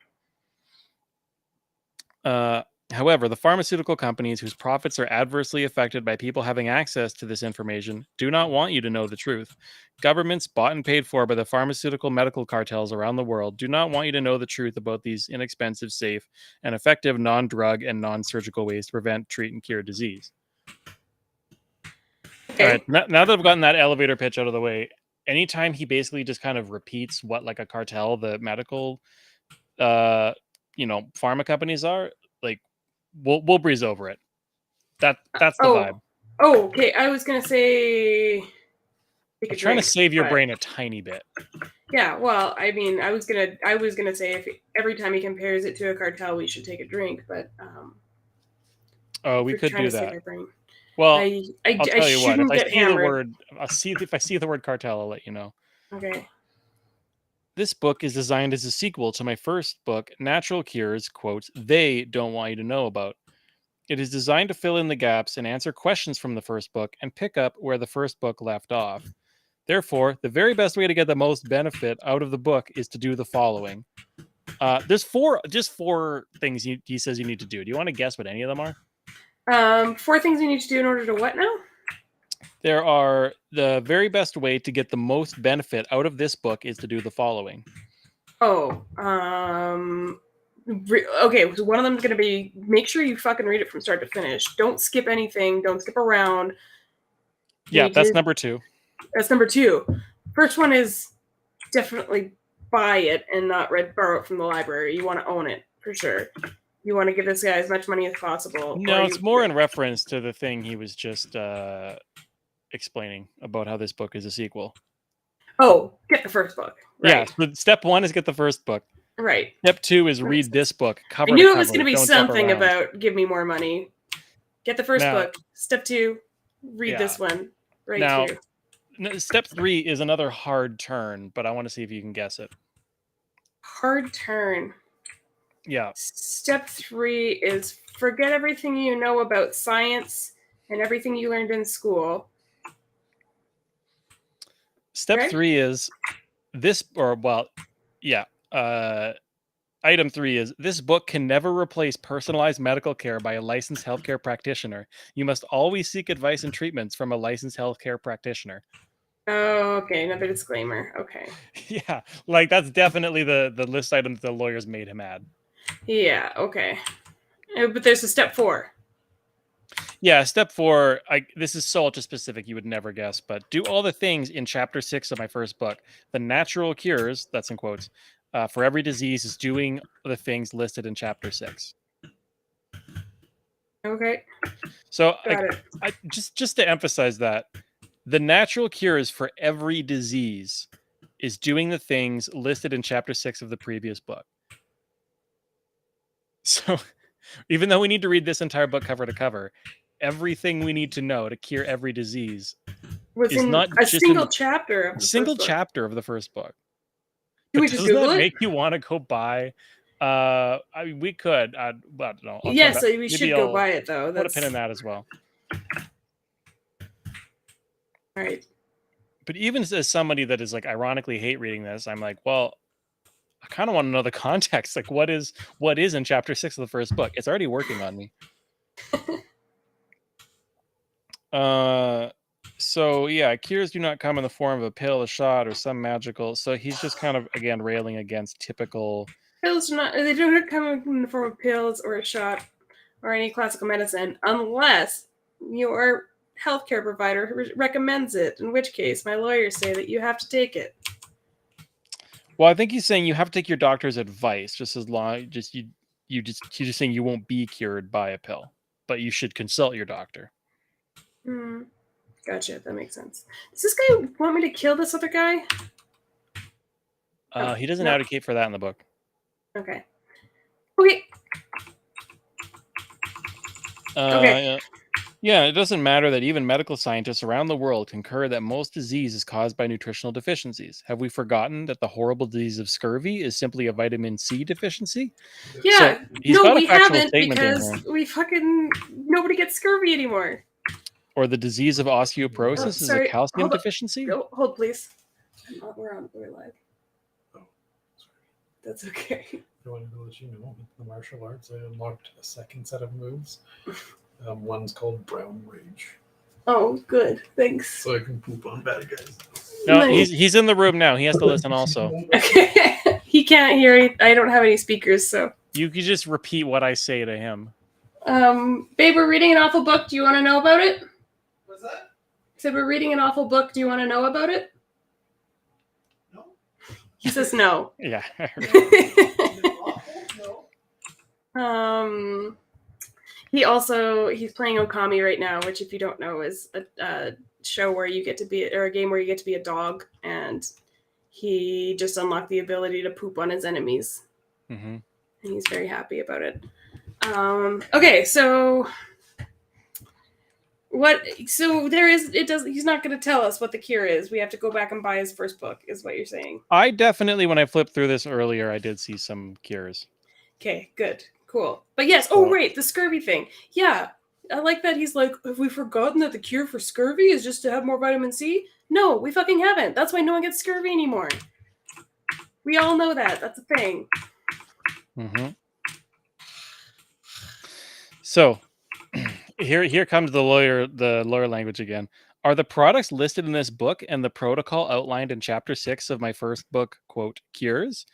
However, the pharmaceutical companies whose profits are adversely affected by people having access to this information do not want you to know the truth. Governments bought and paid for by the pharmaceutical medical cartels around the world do not want you to know the truth about these inexpensive, safe, and effective non-drug and non-surgical ways to prevent, treat, and cure disease. Okay. All right, now that I've gotten that elevator pitch out of the way, anytime he basically just kind of repeats what like a cartel, the medical, pharma companies are, like, we'll breeze over it. That's the vibe. Oh, okay. I was gonna say. I'm trying to save your brain a tiny bit. Yeah, well, I mean, I was gonna say if every time he compares it to a cartel, we should take a drink, but we could do that. Well, I'll tell you what. If I see the word cartel, I'll let you know. Okay. This book is designed as a sequel to my first book, Natural Cures, quotes, they don't want you to know about. It is designed to fill in the gaps and answer questions from the first book and pick up where the first book left off. Therefore, the very best way to get the most benefit out of the book is to do the following. There's four things he says you need to do. Do you want to guess what any of them are? 4 things you need to do in order to what now? There are the very best way to get the most benefit out of this book is to do the following. Oh, okay, so one of them is going to be make sure you fucking read it from start to finish. Don't skip anything. Don't skip around. Yeah, that's number 2. That's number 2. First one is definitely buy it and not borrow it from the library. You want to own it for sure. You want to give this guy as much money as possible. No, it's more in reference to the thing he was just explaining about how this book is a sequel. Oh, get the first book. Right. Yeah, so step 1 is get the first book. Right. Step 2 is read this book. I knew it was going to be something about give me more money. Get the first book. Step 2, read this one. Right. Now, step 3 is another hard turn, but I want to see if you can guess it. Hard turn. Yeah. Step 3 is forget everything you know about science and everything you learned in school. Step 3 is this, item 3 is this book can never replace personalized medical care by a licensed healthcare practitioner. You must always seek advice and treatments from a licensed healthcare practitioner. Oh, okay. Another disclaimer. Okay. Yeah, like that's definitely the list item that the lawyers made him add. Yeah, okay. But there's a step 4. Yeah, step 4, this is so ultra specific you would never guess, but do all the things in chapter 6 of my first book. The natural cures, that's in quotes, for every disease is doing the things listed in chapter 6. Okay. So just to emphasize that, the natural cures for every disease is doing the things listed in chapter 6 of the previous book. So even though we need to read this entire book cover to cover, everything we need to know to cure every disease was is in not a just single chapter of the single first book. chapter of the first book. Can we just Google that it? Make you want to go buy? We could. I don't know. Yes, we should go buy it though. Put a pin in that as well. All right. But even as somebody that is like ironically hate reading this, I'm like, well, I kind of want to know the context. Like, what is in chapter 6 of the first book? It's already working on me. So yeah, cures do not come in the form of a pill, a shot, or some magical. So he's just kind of again railing against typical pills. They don't come in the form of pills or a shot or any classical medicine unless your healthcare provider recommends it, in which case my lawyers say that you have to take it. Well, I think he's saying you have to take your doctor's advice, just as long just he's just saying you won't be cured by a pill, but you should consult your doctor. Gotcha, that makes sense. Does this guy want me to kill this other guy? He doesn't no. advocate for that in the book. Okay. Okay. Okay. Yeah, it doesn't matter that even medical scientists around the world concur that most disease is caused by nutritional deficiencies. Have we forgotten that the horrible disease of scurvy is simply a vitamin C deficiency? Yeah. So he's no, got a we factual haven't statement in because here. nobody gets scurvy anymore. Or the disease of osteoporosis is a calcium deficiency? Hold, please. We're live. Oh, sorry. That's okay. I wanted to let you know, with the martial arts, I unlocked a second set of moves. One's called Brown Rage. Oh, good. Thanks. So I can poop on bad guys. No, he's in the room now. He has to listen also. He can't hear. I don't have any speakers, so. You could just repeat what I say to him. Babe, we're reading an awful book. Do you want to know about it? What's that? I said, we're reading an awful book. Do you want to know about it? No. He says no. Yeah. No. He's playing Okami right now, which, if you don't know, is a show where you get to be, or a game where you get to be a dog, and he just unlocked the ability to poop on his enemies. Mm-hmm. And he's very happy about it. Okay, so what? So there is. It does. He's not going to tell us what the cure is. We have to go back and buy his first book, is what you're saying. I definitely, when I flipped through this earlier, I did see some cures. Okay, good. Cool. But yes, right, the scurvy thing. Yeah, I like that he's like, have we forgotten that the cure for scurvy is just to have more vitamin C? No, we fucking haven't. That's why no one gets scurvy anymore. We all know that. That's a thing. Mm-hmm. So, here comes the lawyer language again. Are the products listed in this book and the protocol outlined in chapter 6 of my first book, quote, cures?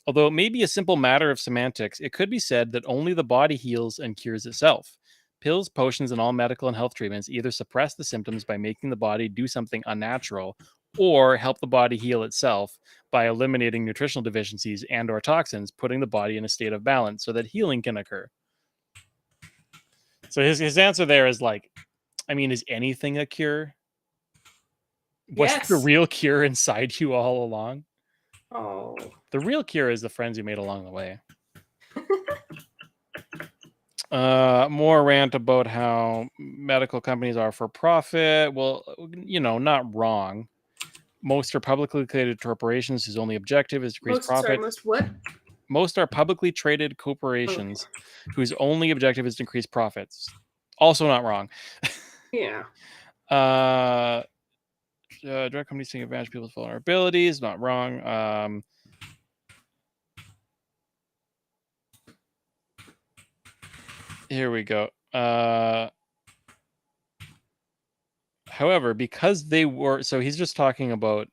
Although it may be a simple matter of semantics, it could be said that only the body heals and cures itself. Pills, potions, and all medical and health treatments either suppress the symptoms by making the body do something unnatural, or help the body heal itself by eliminating nutritional deficiencies and or toxins, putting the body in a state of balance so that healing can occur. So his answer there is like, I mean, is anything a cure? Was the real cure inside you all along? Oh. The real cure is the friends you made along the way. More rant about how medical companies are for profit. Well, not wrong. Most are publicly traded corporations whose only objective is to increase profit. Most what? Most are publicly traded corporations whose only objective is to increase profits. Also not wrong. Yeah. Direct companies taking advantage of people's vulnerabilities. Not wrong. Here we go. However, because they were, so he's just talking about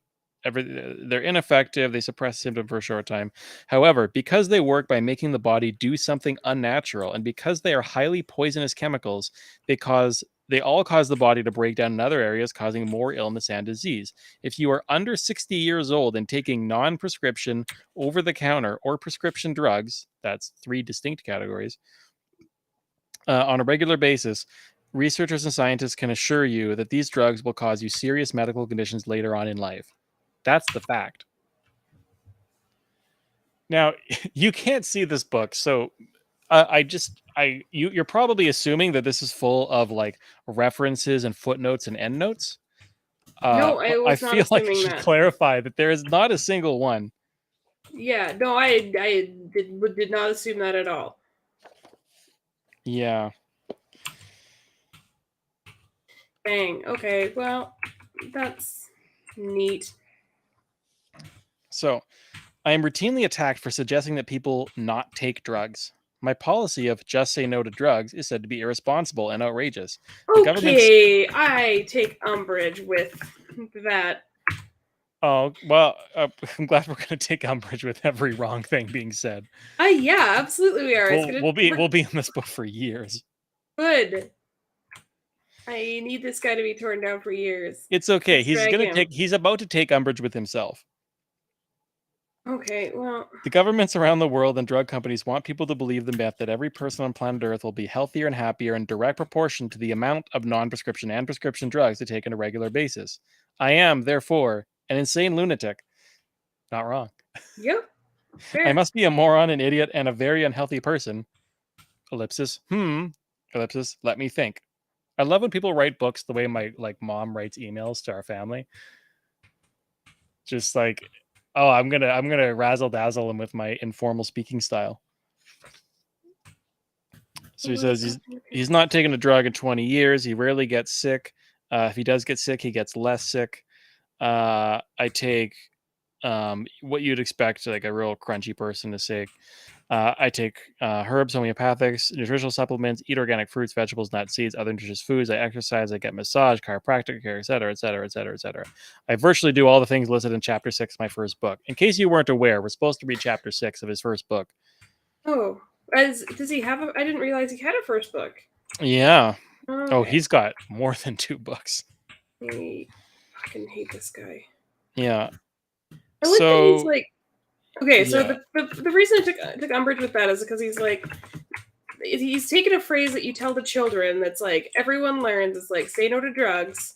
they're ineffective, they suppress symptom for a short time. However, because they work by making the body do something unnatural, and because they are highly poisonous chemicals, they all cause the body to break down in other areas, causing more illness and disease. If you are under 60 years old and taking non-prescription, over-the-counter, or prescription drugs, that's 3 distinct categories, on a regular basis, researchers and scientists can assure you that these drugs will cause you serious medical conditions later on in life. That's the fact. Now, you can't see this book, so you're probably assuming that this is full of like references and footnotes and endnotes. No, I feel like I should clarify that there is not a single one. Yeah, no, I did not assume that at all. Yeah. Dang. Okay. Well, that's neat. So, I am routinely attacked for suggesting that people not take drugs. My policy of just say no to drugs is said to be irresponsible and outrageous. Okay, I take umbrage with that. Oh, well, I'm glad we're going to take umbrage with every wrong thing being said. Yeah, absolutely we are. We'll be in this book for years. Good. I need this guy to be torn down for years. It's okay. Let's He's about to take umbrage with himself. Okay, well, The governments around the world and drug companies want people to believe the myth that every person on planet Earth will be healthier and happier in direct proportion to the amount of non-prescription and prescription drugs they take on a regular basis. I am, therefore, an insane lunatic. Not wrong. yep. I Fair. must be a moron, an idiot, and a very unhealthy person. Ellipsis. Ellipsis. Let me think. I love when people write books the way my mom writes emails to our family. Just like, oh, I'm gonna razzle dazzle him with my informal speaking style. So he says he's not taken a drug in 20 years. He rarely gets sick. If he does get sick, he gets less sick. I take what you'd expect, like a real crunchy person to say. I take herbs, homeopathics, nutritional supplements, eat organic fruits, vegetables, nuts, seeds, other nutritious foods. I exercise, I get massage, chiropractic care, etc., etc., etc., etc. I virtually do all the things listed in Chapter 6 of my first book. In case you weren't aware, we're supposed to read Chapter 6 of his first book. Oh, does he have I didn't realize he had a first book. Yeah. Okay. Oh, he's got more than 2 books. I fucking hate this guy. Yeah. I like that he's like, okay, so yeah. the reason I took umbrage with that is because he's like, he's taken a phrase that you tell the children that's like everyone learns is like say no to drugs,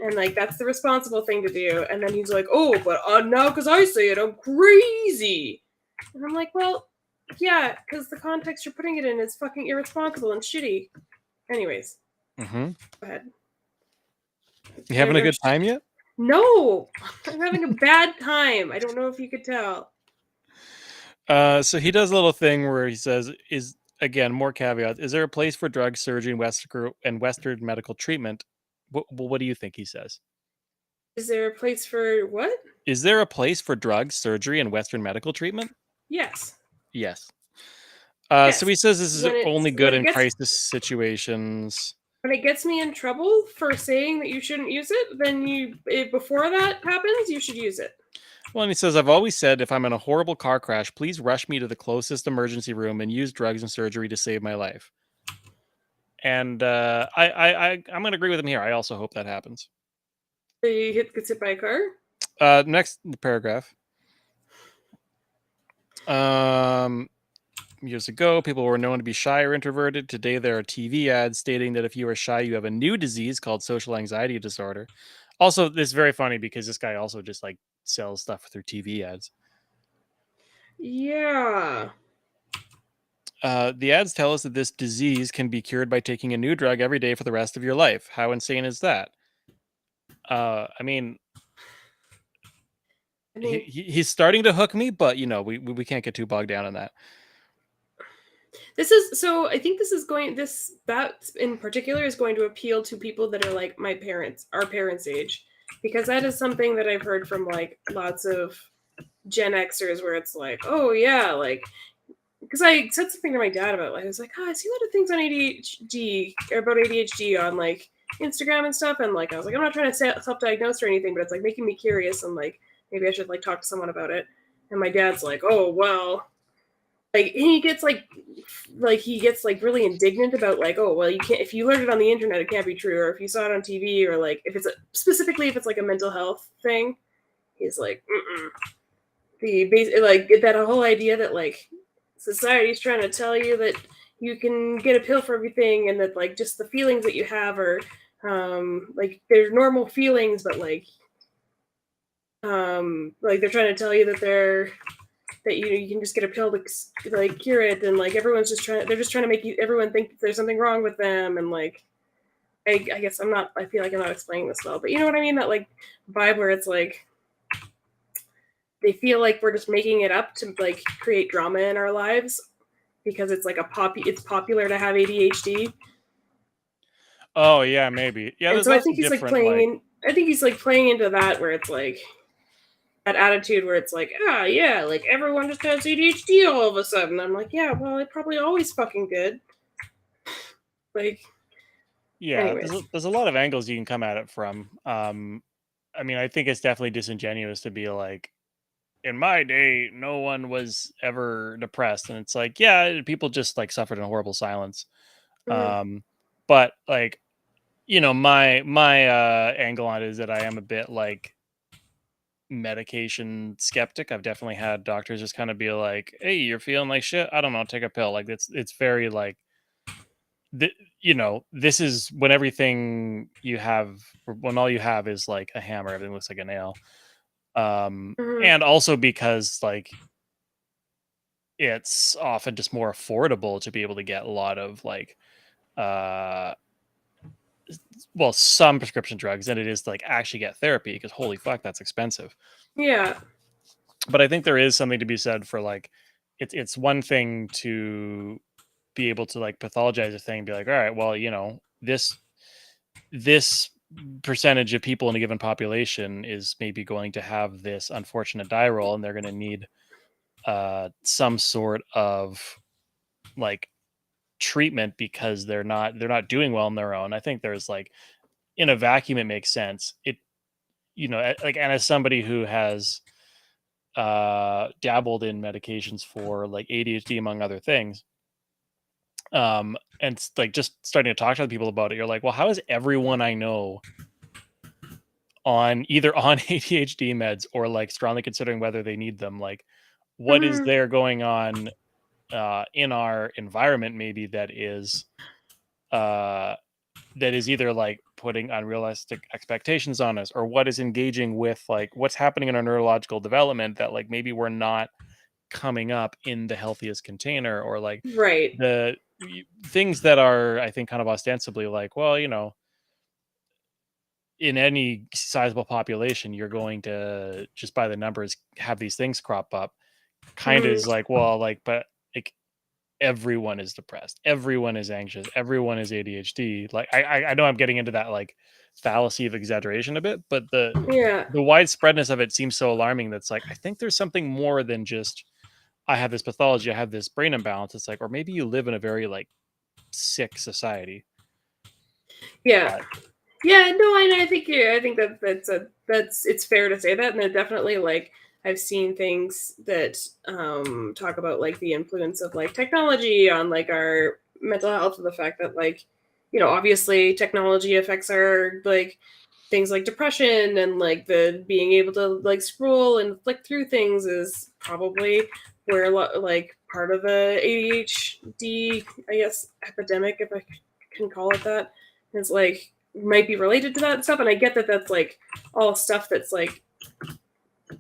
and like that's the responsible thing to do, and then he's like, oh, but now because I say it, I'm crazy, and I'm like, well, yeah, because the context you're putting it in is fucking irresponsible and shitty. Anyways, Mm-hmm. go ahead. You having a good time yet? No, I'm having a bad time. I don't know if you could tell. So he does a little thing where he says, "Is again more caveats. Is there a place for drug surgery and Western medical treatment?" What do you think he says? Is there a place for what? Is there a place for drug surgery and Western medical treatment? Yes. Yes. Yes. So he says this is only good in crisis situations. When it gets me in trouble for saying that you shouldn't use it, then before that happens, you should use it. Well, and he says, I've always said if I'm in a horrible car crash, please rush me to the closest emergency room and use drugs and surgery to save my life. And I'm going to agree with him here. I also hope that happens. He gets hit by a car? Next paragraph. Years ago, people were known to be shy or introverted. Today, there are TV ads stating that if you are shy, you have a new disease called social anxiety disorder. Also, this is very funny because this guy also just like sells stuff through TV ads. Yeah. The ads tell us that this disease can be cured by taking a new drug every day for the rest of your life. How insane is that? I mean, he's starting to hook me, but you know, we can't get too bogged down in that. I think that in particular is going to appeal to people that are like our parents' age, because that is something that I've heard from like lots of Gen Xers where it's like, oh yeah, like, because I said something to my dad about, like, I was like, I see a lot of things on ADHD on like Instagram and stuff, and like I was like, I'm not trying to self-diagnose or anything, but it's like making me curious, and like maybe I should like talk to someone about it. And my dad's like, oh well, like he gets like really indignant about like, oh well, you can't, if you learned it on the internet it can't be true, or if you saw it on TV, or like if it's specifically if it's like a mental health thing, he's like, like that whole idea that like society's trying to tell you that you can get a pill for everything, and that like just the feelings that you have are like they're normal feelings, but like they're trying to tell you that you can just get a pill to like cure it, and like they're just trying to make everyone think there's something wrong with them, and like I guess I feel like I'm not explaining this well, but you know what I mean, that like vibe where it's like they feel like we're just making it up to like create drama in our lives because it's like it's popular to have ADHD. Oh yeah, maybe. Yeah, and so I think he's like playing into that, where it's like that attitude where it's like, yeah, like everyone just has ADHD all of a sudden. I'm like, yeah, well, it probably always fucking did. Like, yeah, there's a lot of angles you can come at it from. I mean, I think it's definitely disingenuous to be like, in my day, no one was ever depressed, and it's like, yeah, people just like suffered in horrible silence. Mhm. But like, my angle on it is that I am a bit like medication skeptic. I've definitely had doctors just kind of be like, "Hey, you're feeling like shit. I don't know, take a pill." Like it's very like this is when everything you have, or when all you have is like a hammer, everything looks like a nail. Mhm. And also because like it's often just more affordable to be able to get a lot of like uh well, some prescription drugs than it is to like actually get therapy, because holy fuck, that's expensive. Yeah. But I think there is something to be said for like it's one thing to be able to like pathologize a thing and be like, all right, well, this percentage of people in a given population is maybe going to have this unfortunate die roll, and they're going to need some sort of like treatment because they're not doing well on their own. I think there's like, in a vacuum it makes sense. Like, and as somebody who has dabbled in medications for like ADHD among other things, and like just starting to talk to other people about it, you're like, well, how is everyone I know on either on ADHD meds or like strongly considering whether they need them? Like, what is Mhm. there going on in our environment maybe uh that is either like putting unrealistic expectations on us, or what is engaging with like what's happening in our neurological development that like maybe we're not coming up in the healthiest container, or like Right. things that are, I think, kind of ostensibly like, well, in any sizable population you're going to, just by the numbers, have these things crop up. Kind of Mhm. is like, well, like, but like everyone is depressed, everyone is anxious, everyone is ADHD. Like I know I'm getting into that like fallacy of exaggeration a bit, but Yeah. the widespreadness of it seems so alarming. That's like, I think there's something more than just, I have this pathology, I have this brain imbalance. It's like, or maybe you live in a very like sick society. Yeah. But Yeah, no, I think I think that's it's fair to say that, and then definitely like I've seen things that talk about like the influence of like technology on like our mental health, and the fact that like obviously technology affects our like things like depression, and like the being able to like scroll and flick through things is probably where a lot like part of the ADHD, I guess, epidemic, if I can call it that, is like might be related to that stuff. And I get that that's like all stuff that's like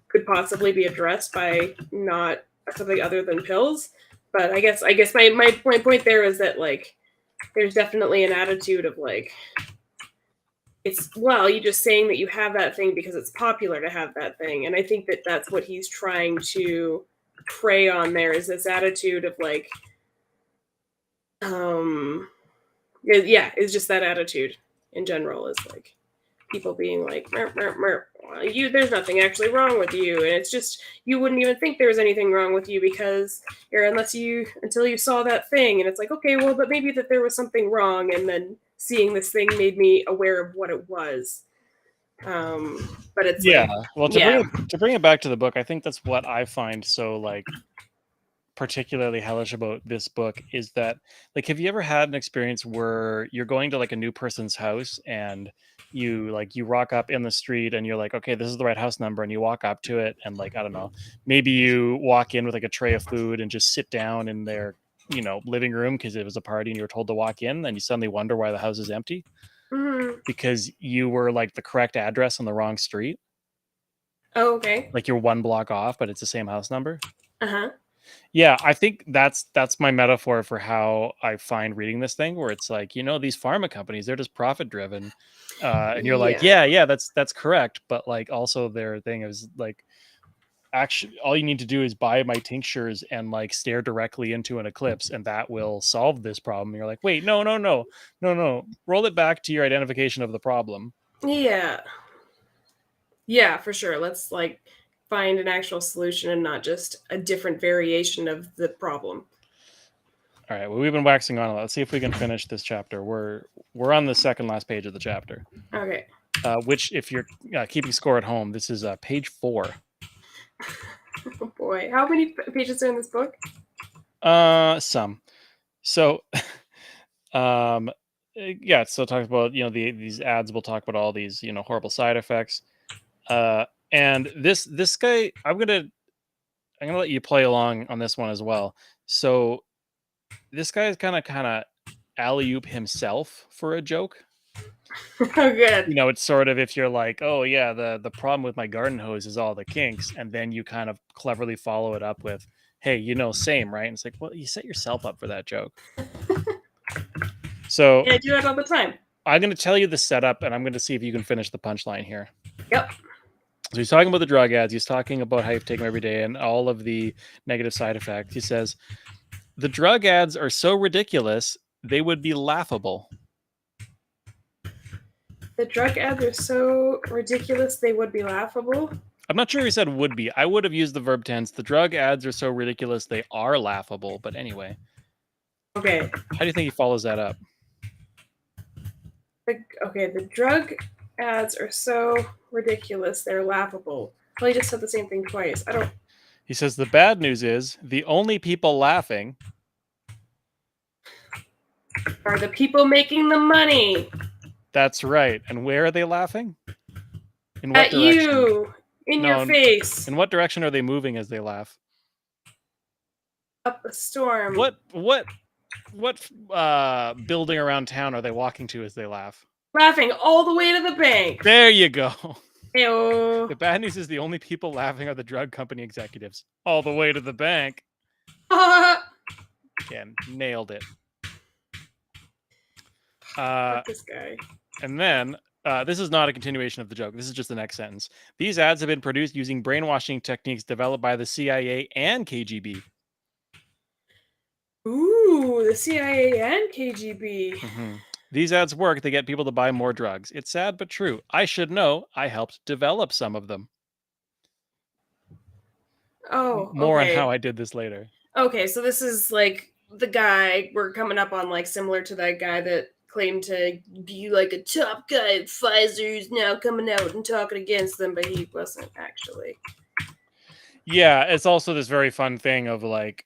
could possibly be addressed by not something other than pills. But I guess my point there is that like there's definitely an attitude of like it's, well, you just saying that you have that thing because it's popular to have that thing. And I think that that's what he's trying to prey on there, is this attitude of like um yeah, it's just that attitude in general, is like people being like, "Merp, merp, merp. Well, you, there's nothing actually wrong with you," and it's just you wouldn't even think there was anything wrong with you because, or until you saw that thing, and it's like, okay, well, but maybe that there was something wrong, and then seeing this thing made me aware of what it was. But it's yeah, like, well, to bring yeah. it back to the book, I think that's what I find so like particularly hellish about this book is that, like, have you ever had an experience where you're going to like a new person's house, and you rock up in the street and you're like, okay, this is the right house number, and you walk up to it, and like, I don't know, maybe you walk in with like a tray of food and just sit down in their living room because it was a party and you were told to walk in, and you suddenly wonder why the house is empty Hmm. because you were like the correct address on the wrong street, Oh, okay. like you're one block off but it's the same house number. Uh huh. Yeah, I think that's my metaphor for how I find reading this thing, where it's like, these pharma companies, they're just profit driven. And you're like, Yeah. yeah, that's correct. But like also their thing is like, actually all you need to do is buy my tinctures and like stare directly into an eclipse, and that will solve this problem. And you're like, wait, no, no, no, no, no. Roll it back to your identification of the problem. Yeah. Yeah, for sure. Let's like find an actual solution and not just a different variation of the problem. All right. Well, we've been waxing on a lot. Let's see if we can finish this chapter. We're on the second last page of the chapter. Okay. which, if you're keeping score at home, this is page 4. Oh boy, how many pages are in this book? Some. So, yeah. So it talks about these ads will talk about all these horrible side effects. And this guy, I'm gonna let you play along on this one as well. So this guy is kind of alley-oop himself for a joke. Oh, good. It's sort of, if you're like, oh yeah, the problem with my garden hose is all the kinks, and then you kind of cleverly follow it up with, hey, same, right? And it's like, well, you set yourself up for that joke. So Yeah, I do it all the time. I'm going to tell you the setup, and I'm going to see if you can finish the punchline here. Yep. So he's talking about the drug ads. He's talking about how you take them every day and all of the negative side effects. He says, the drug ads are so ridiculous, they would be laughable. The drug ads are so ridiculous, they would be laughable. I'm not sure he said would be. I would have used the verb tense. The drug ads are so ridiculous, they are laughable. But anyway. Okay. How do you think he follows that up? The drug ads are so ridiculous, they're laughable. Well, he just said the same thing twice. He says, the bad news is, the only people laughing are the people making the money. That's right. And where are they laughing? In what At direction? you. In your face. In what direction are they moving as they laugh? Up a storm. What building around town are they walking to as they laugh? Laughing all the way to the bank. There you go. Hey-o. The bad news is the only people laughing are the drug company executives. All the way to the bank. Again, nailed it. Fuck this guy. And then, this is not a continuation of the joke. This is just the next sentence. These ads have been produced using brainwashing techniques developed by the CIA and KGB. Ooh, the CIA and KGB. Mm-hmm. These ads work. They get people to buy more drugs. It's sad but true. I should know. I helped develop some of them. Oh, more on how I did this later. Okay, so this is like the guy we're coming up on, like similar to that guy that claimed to be like a top guy at Pfizer who's now coming out and talking against them, but he wasn't actually. Yeah, it's also this very fun thing of like,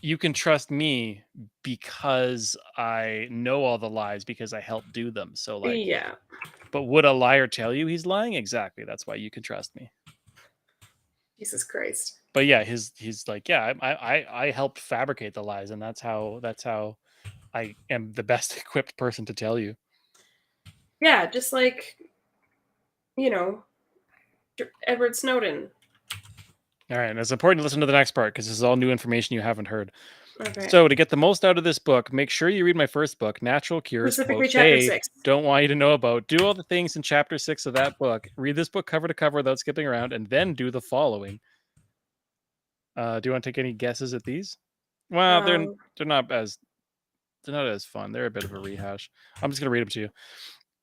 you can trust me because I know all the lies because I helped do them. So like, yeah. But would a liar tell you he's lying? Exactly. That's why you can trust me. Jesus Christ. But yeah, he's like, yeah, I helped fabricate the lies, and that's how I am the best equipped person to tell you. Yeah, just like, Edward Snowden. All right, and it's important to listen to the next part because this is all new information you haven't heard. Okay. So to get the most out of this book, make sure you read my first book, Natural Cures. Specifically chapter 6. Don't want you to know about. Do all the things in chapter 6 of that book. Read this book cover to cover without skipping around, and then do the following. Do you want to take any guesses at these? Well, they're not as fun. They're a bit of a rehash. I'm just gonna read them to you.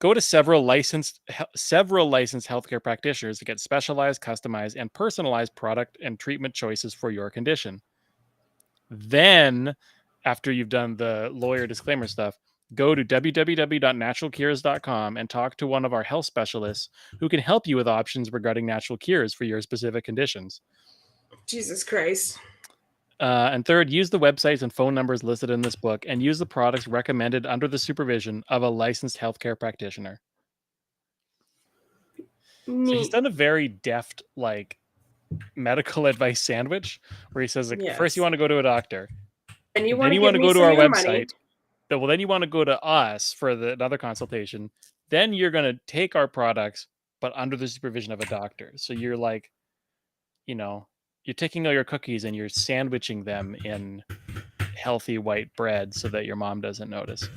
Go to several licensed healthcare practitioners to get specialized, customized, and personalized product and treatment choices for your condition. Then, after you've done the lawyer disclaimer stuff, go to www.naturalcures.com and talk to one of our health specialists who can help you with options regarding natural cures for your specific conditions. Jesus Christ. And third, use the websites and phone numbers listed in this book and use the products recommended under the supervision of a licensed healthcare practitioner. So he's done a very deft, like, medical advice sandwich where he says, like, first you want to go to a doctor. And you want to go to our website. Well, then you want to go to us for another consultation. Then you're going to take our products, but under the supervision of a doctor. So you're like, you're taking all your cookies and you're sandwiching them in healthy white bread so that your mom doesn't notice.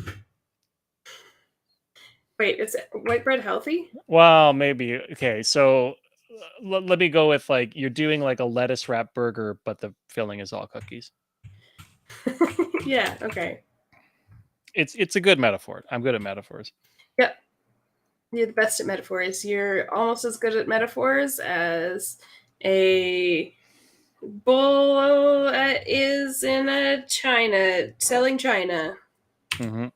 Wait, is white bread healthy? Well, maybe. Okay, so let me go with, like, you're doing like a lettuce wrap burger, but the filling is all cookies. Yeah, okay. It's a good metaphor. I'm good at metaphors. Yep. You're the best at metaphors. You're almost as good at metaphors as a bull is in China, selling China. Mm-hmm.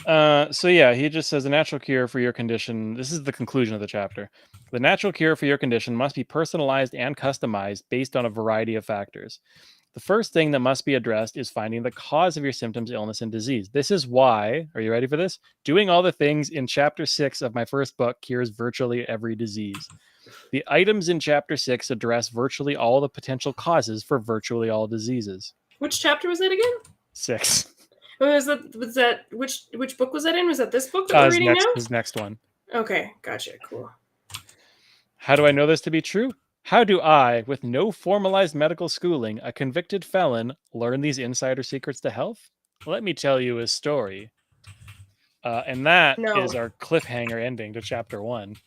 So yeah, he just says the natural cure for your condition. This is the conclusion of the chapter. The natural cure for your condition must be personalized and customized based on a variety of factors. The first thing that must be addressed is finding the cause of your symptoms, illness, and disease. This is why, are you ready for this? Doing all the things in chapter 6 of my first book cures virtually every disease. The items in chapter 6 address virtually all the potential causes for virtually all diseases. Which chapter was that again? 6. Was that which book was that in? Was that this book that we're reading now? His next one. Okay, gotcha. Cool. How do I know this to be true? How do I, with no formalized medical schooling, a convicted felon, learn these insider secrets to health? Let me tell you a story. And that No. is our cliffhanger ending to chapter 1.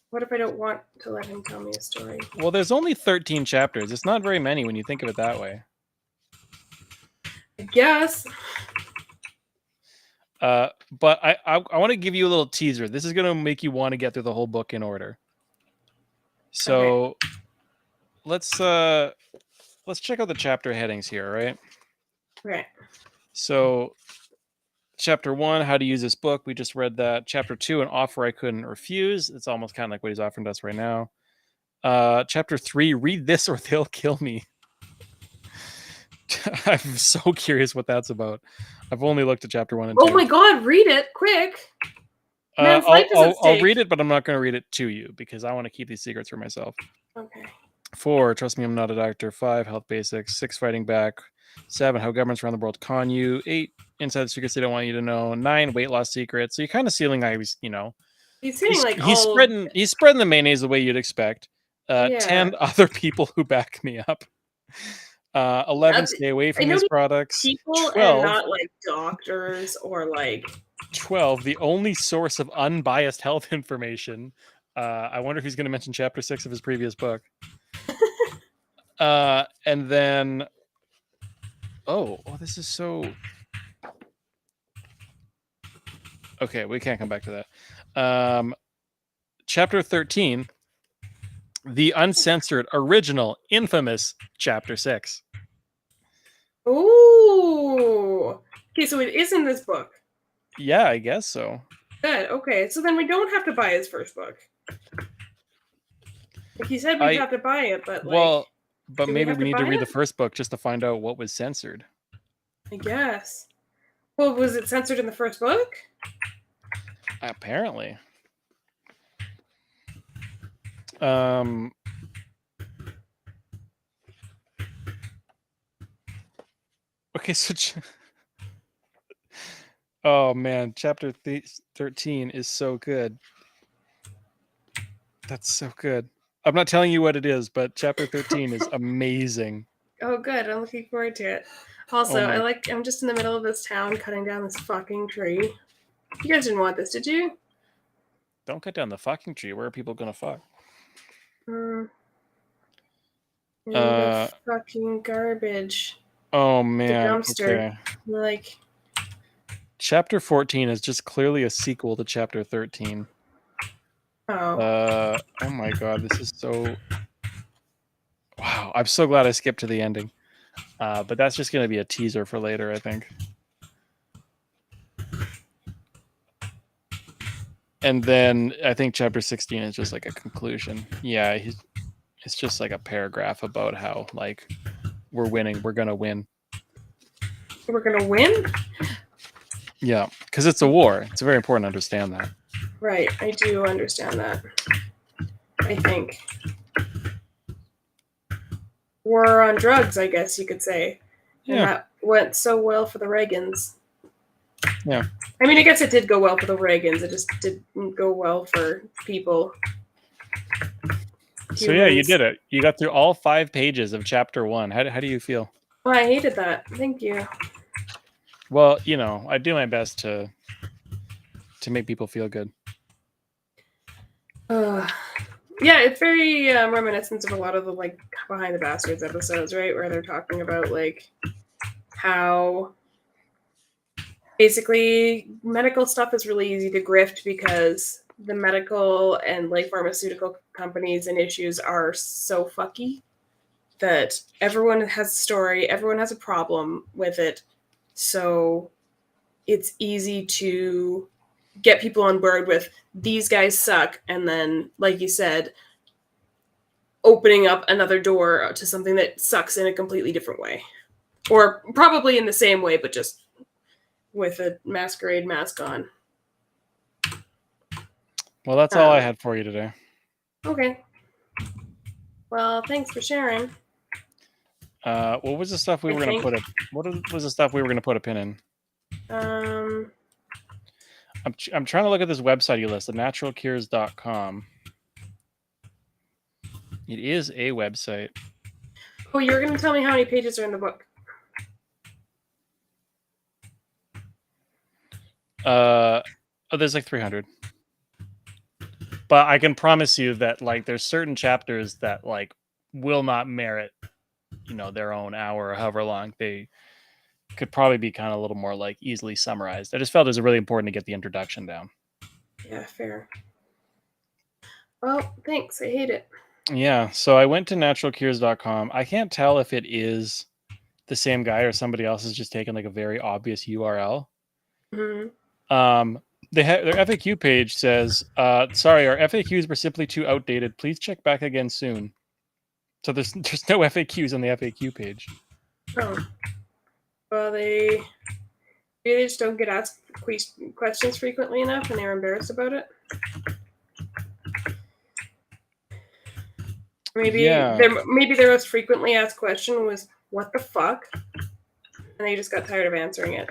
What if I don't want to let him tell me a story? Well, there's only 13 chapters. It's not very many when you think of it that way. I guess. But I want to give you a little teaser. This is going to make you want to get through the whole book in order. So let's check out the chapter headings here, right? Okay. So chapter 1, how to use this book. We just read that. Chapter 2, an offer I couldn't refuse. It's almost kind of like what he's offering to us right now. Chapter 3, read this or they'll kill me. I'm so curious what that's about. I've only looked at chapter 1 and 2. Oh my god, read it quick. Man's life is at I'll stake. read it, but I'm not going to read it to you because I want to keep these secrets for myself. Okay. 4, trust me, I'm not a doctor. 5, health basics. 6, fighting back. 7, how governments around the world con you. 8, inside secrets they don't want you to know. 9, weight loss secrets. So you're kind of seeing like He's saying he's spreading the mayonnaise the way you'd expect. 10, other people who back me up. 11, stay away from these products. People 12, and not like doctors or like 12, the only source of unbiased health information. I wonder if he's going to mention chapter 6 of his previous book. And then, this is so. Okay, we can't come back to that. Chapter 13, the uncensored, original, infamous chapter 6. Ooh. Okay, so it is in this book. Yeah, I guess so. Good. Okay, so then we don't have to buy his first book. Like he said, we'd have to buy it, but but maybe we need to read the first book just to find out what was censored. I guess. Well, was it censored in the first book? Apparently. Okay, so oh man, chapter 13 is so good. That's so good. I'm not telling you what it is, but chapter 13 is amazing. Oh, good. I'm looking forward to it. Also, I'm just in the middle of this town cutting down this fucking tree. You guys didn't want this, did you? Don't cut down the fucking tree. Where are people gonna fuck? The fucking garbage. Oh man. The dumpster. Okay. Like. Chapter 14 is just clearly a sequel to chapter 13. Oh. Oh my god, this is so. Wow, I'm so glad I skipped to the ending. But that's just gonna be a teaser for later, I think. And then I think chapter 16 is just like a conclusion. Yeah, it's just like a paragraph about how like we're winning, we're gonna win. We're gonna win? Yeah, because it's a war. It's very important to understand that. Right, I do understand that. I think. War on drugs, I guess you could say. Yeah. And that went so well for the Reagans. Yeah. I mean, I guess it did go well for the Reagans. It just didn't go well for people. So yeah, you did it. You got through all 5 pages of chapter 1. How do you feel? Well, I hated that. Thank you. Well, I do my best to make people feel good. Yeah, it's very reminiscent of a lot of the like Behind the Bastards episodes, right? Where they're talking about like how basically medical stuff is really easy to grift because the medical and like pharmaceutical companies and issues are so fucky that everyone has a story, everyone has a problem with it. So it's easy to get people on board with these guys suck, and then, like you said, opening up another door to something that sucks in a completely different way, or probably in the same way, but just with a masquerade mask on. Well, that's all I had for you today. Okay. Well, thanks for sharing. What was the stuff we were going to put a? What was the stuff we were going to put a pin in? I'm trying to look at this website you listed, naturalcures.com. It is a website. Oh, you were going to tell me how many pages are in the book. There's like 300. But I can promise you that like there's certain chapters that like will not merit, their own hour or however long. They could probably be kind of a little more like easily summarized. I just felt it was really important to get the introduction down. Yeah, fair. Well, thanks. I hate it. Yeah, so I went to naturalcures.com. I can't tell if it is the same guy or somebody else has just taken like a very obvious URL. Mm-hmm. Their FAQ page says, sorry, our FAQs were simply too outdated. Please check back again soon. So there's no FAQs on the FAQ page. Oh. Well, they just don't get asked questions frequently enough, and they're embarrassed about it. Maybe their most frequently asked question was, "What the fuck?" And they just got tired of answering it.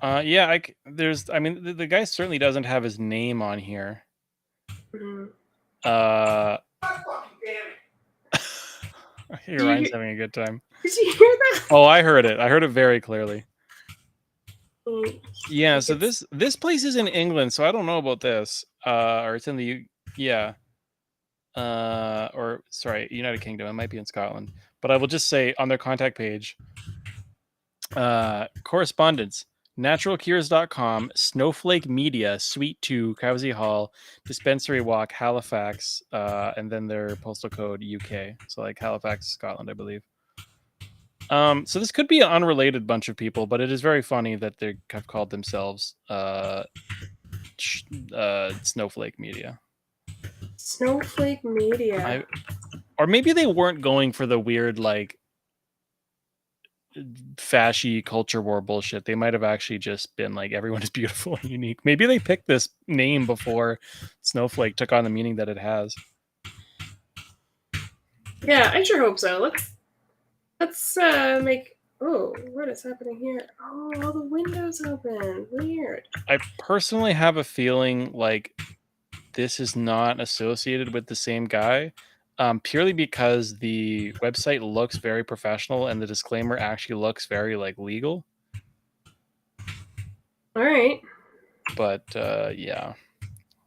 The guy certainly doesn't have his name on here. Mm-hmm. Ryan's having a good time. Did you hear that? Oh, I heard it. I heard it very clearly. Yeah, so this place is in England, so I don't know about this. Or it's in the United Kingdom. It might be in Scotland. But I will just say on their contact page, correspondence, naturalcures.com, Snowflake Media, Suite 2, Cowsey Hall, Dispensary Walk, Halifax, and then their postal code UK. So like Halifax, Scotland, I believe. So this could be an unrelated bunch of people, but it is very funny that they have called themselves Snowflake Media. Snowflake Media. Or maybe they weren't going for the weird, like, fashy culture war bullshit. They might have actually just been like, everyone is beautiful and unique. Maybe they picked this name before Snowflake took on the meaning that it has. Yeah, I sure hope so. Let's make... Oh, what is happening here? Oh, all the windows open. Weird. I personally have a feeling like this is not associated with the same guy, purely because the website looks very professional and the disclaimer actually looks very like legal. All right. But yeah,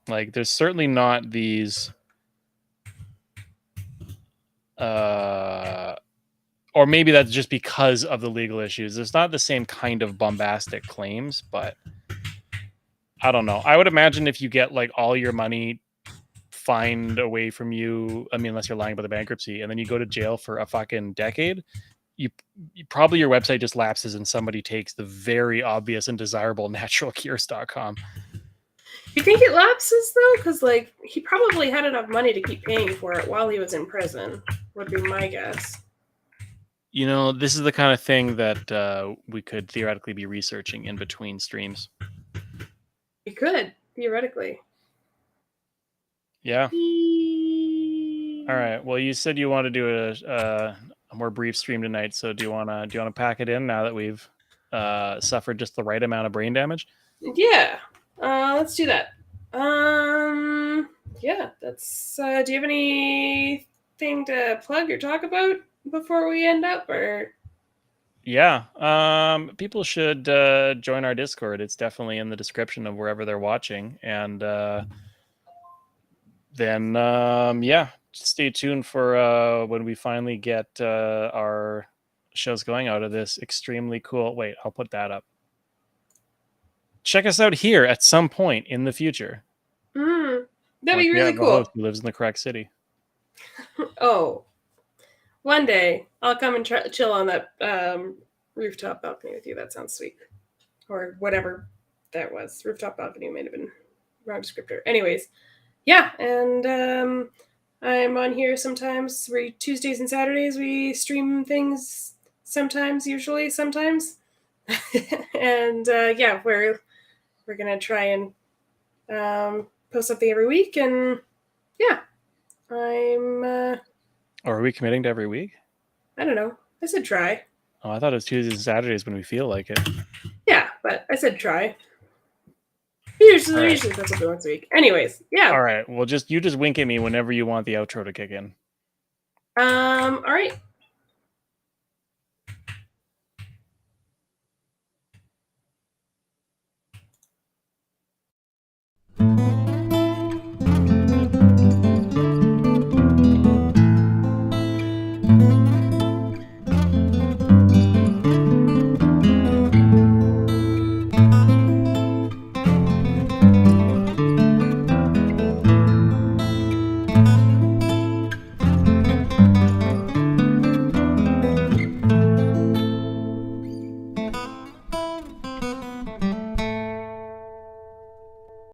like there's certainly not these or maybe that's just because of the legal issues. There's not the same kind of bombastic claims, but I don't know. I would imagine if you get like all your money fined away from you, I mean, unless you're lying about the bankruptcy, and then you go to jail for a fucking decade, you probably your website just lapses and somebody takes the very obvious and desirable naturalcures.com. You think it lapses though? Because like he probably had enough money to keep paying for it while he was in prison, would be my guess. This is the kind of thing that we could theoretically be researching in between streams. We could, theoretically. Yeah. All right. Well, you said you want to do a more brief stream tonight, so do you want to pack it in now that we've suffered just the right amount of brain damage? Yeah. Let's do that. Yeah, that's do you have anything to plug or talk about before we end up, or? Yeah. People should join our Discord. It's definitely in the description of wherever they're watching. And then stay tuned for when we finally get our shows going out of this extremely cool. Wait, I'll put that up. Check us out here at some point in the future. That'd be really cool. Host who lives in the correct city. Oh, one day I'll come and chill on that rooftop balcony with you. That sounds sweet. Or whatever that was. Rooftop balcony might have been wrong descriptor. Anyways, yeah, and I'm on here sometimes. Tuesdays and Saturdays we stream things. Sometimes, usually, sometimes, and yeah, we're gonna try and post something every week, and yeah, I'm. Or are we committing to every week? I don't know. I said try. Oh, I thought it was Tuesdays and Saturdays when we feel like it. Yeah, but I said try. Usually, All right. usually that's what we once a week. Anyways, yeah. All right. Well, you just wink at me whenever you want the outro to kick in. All right.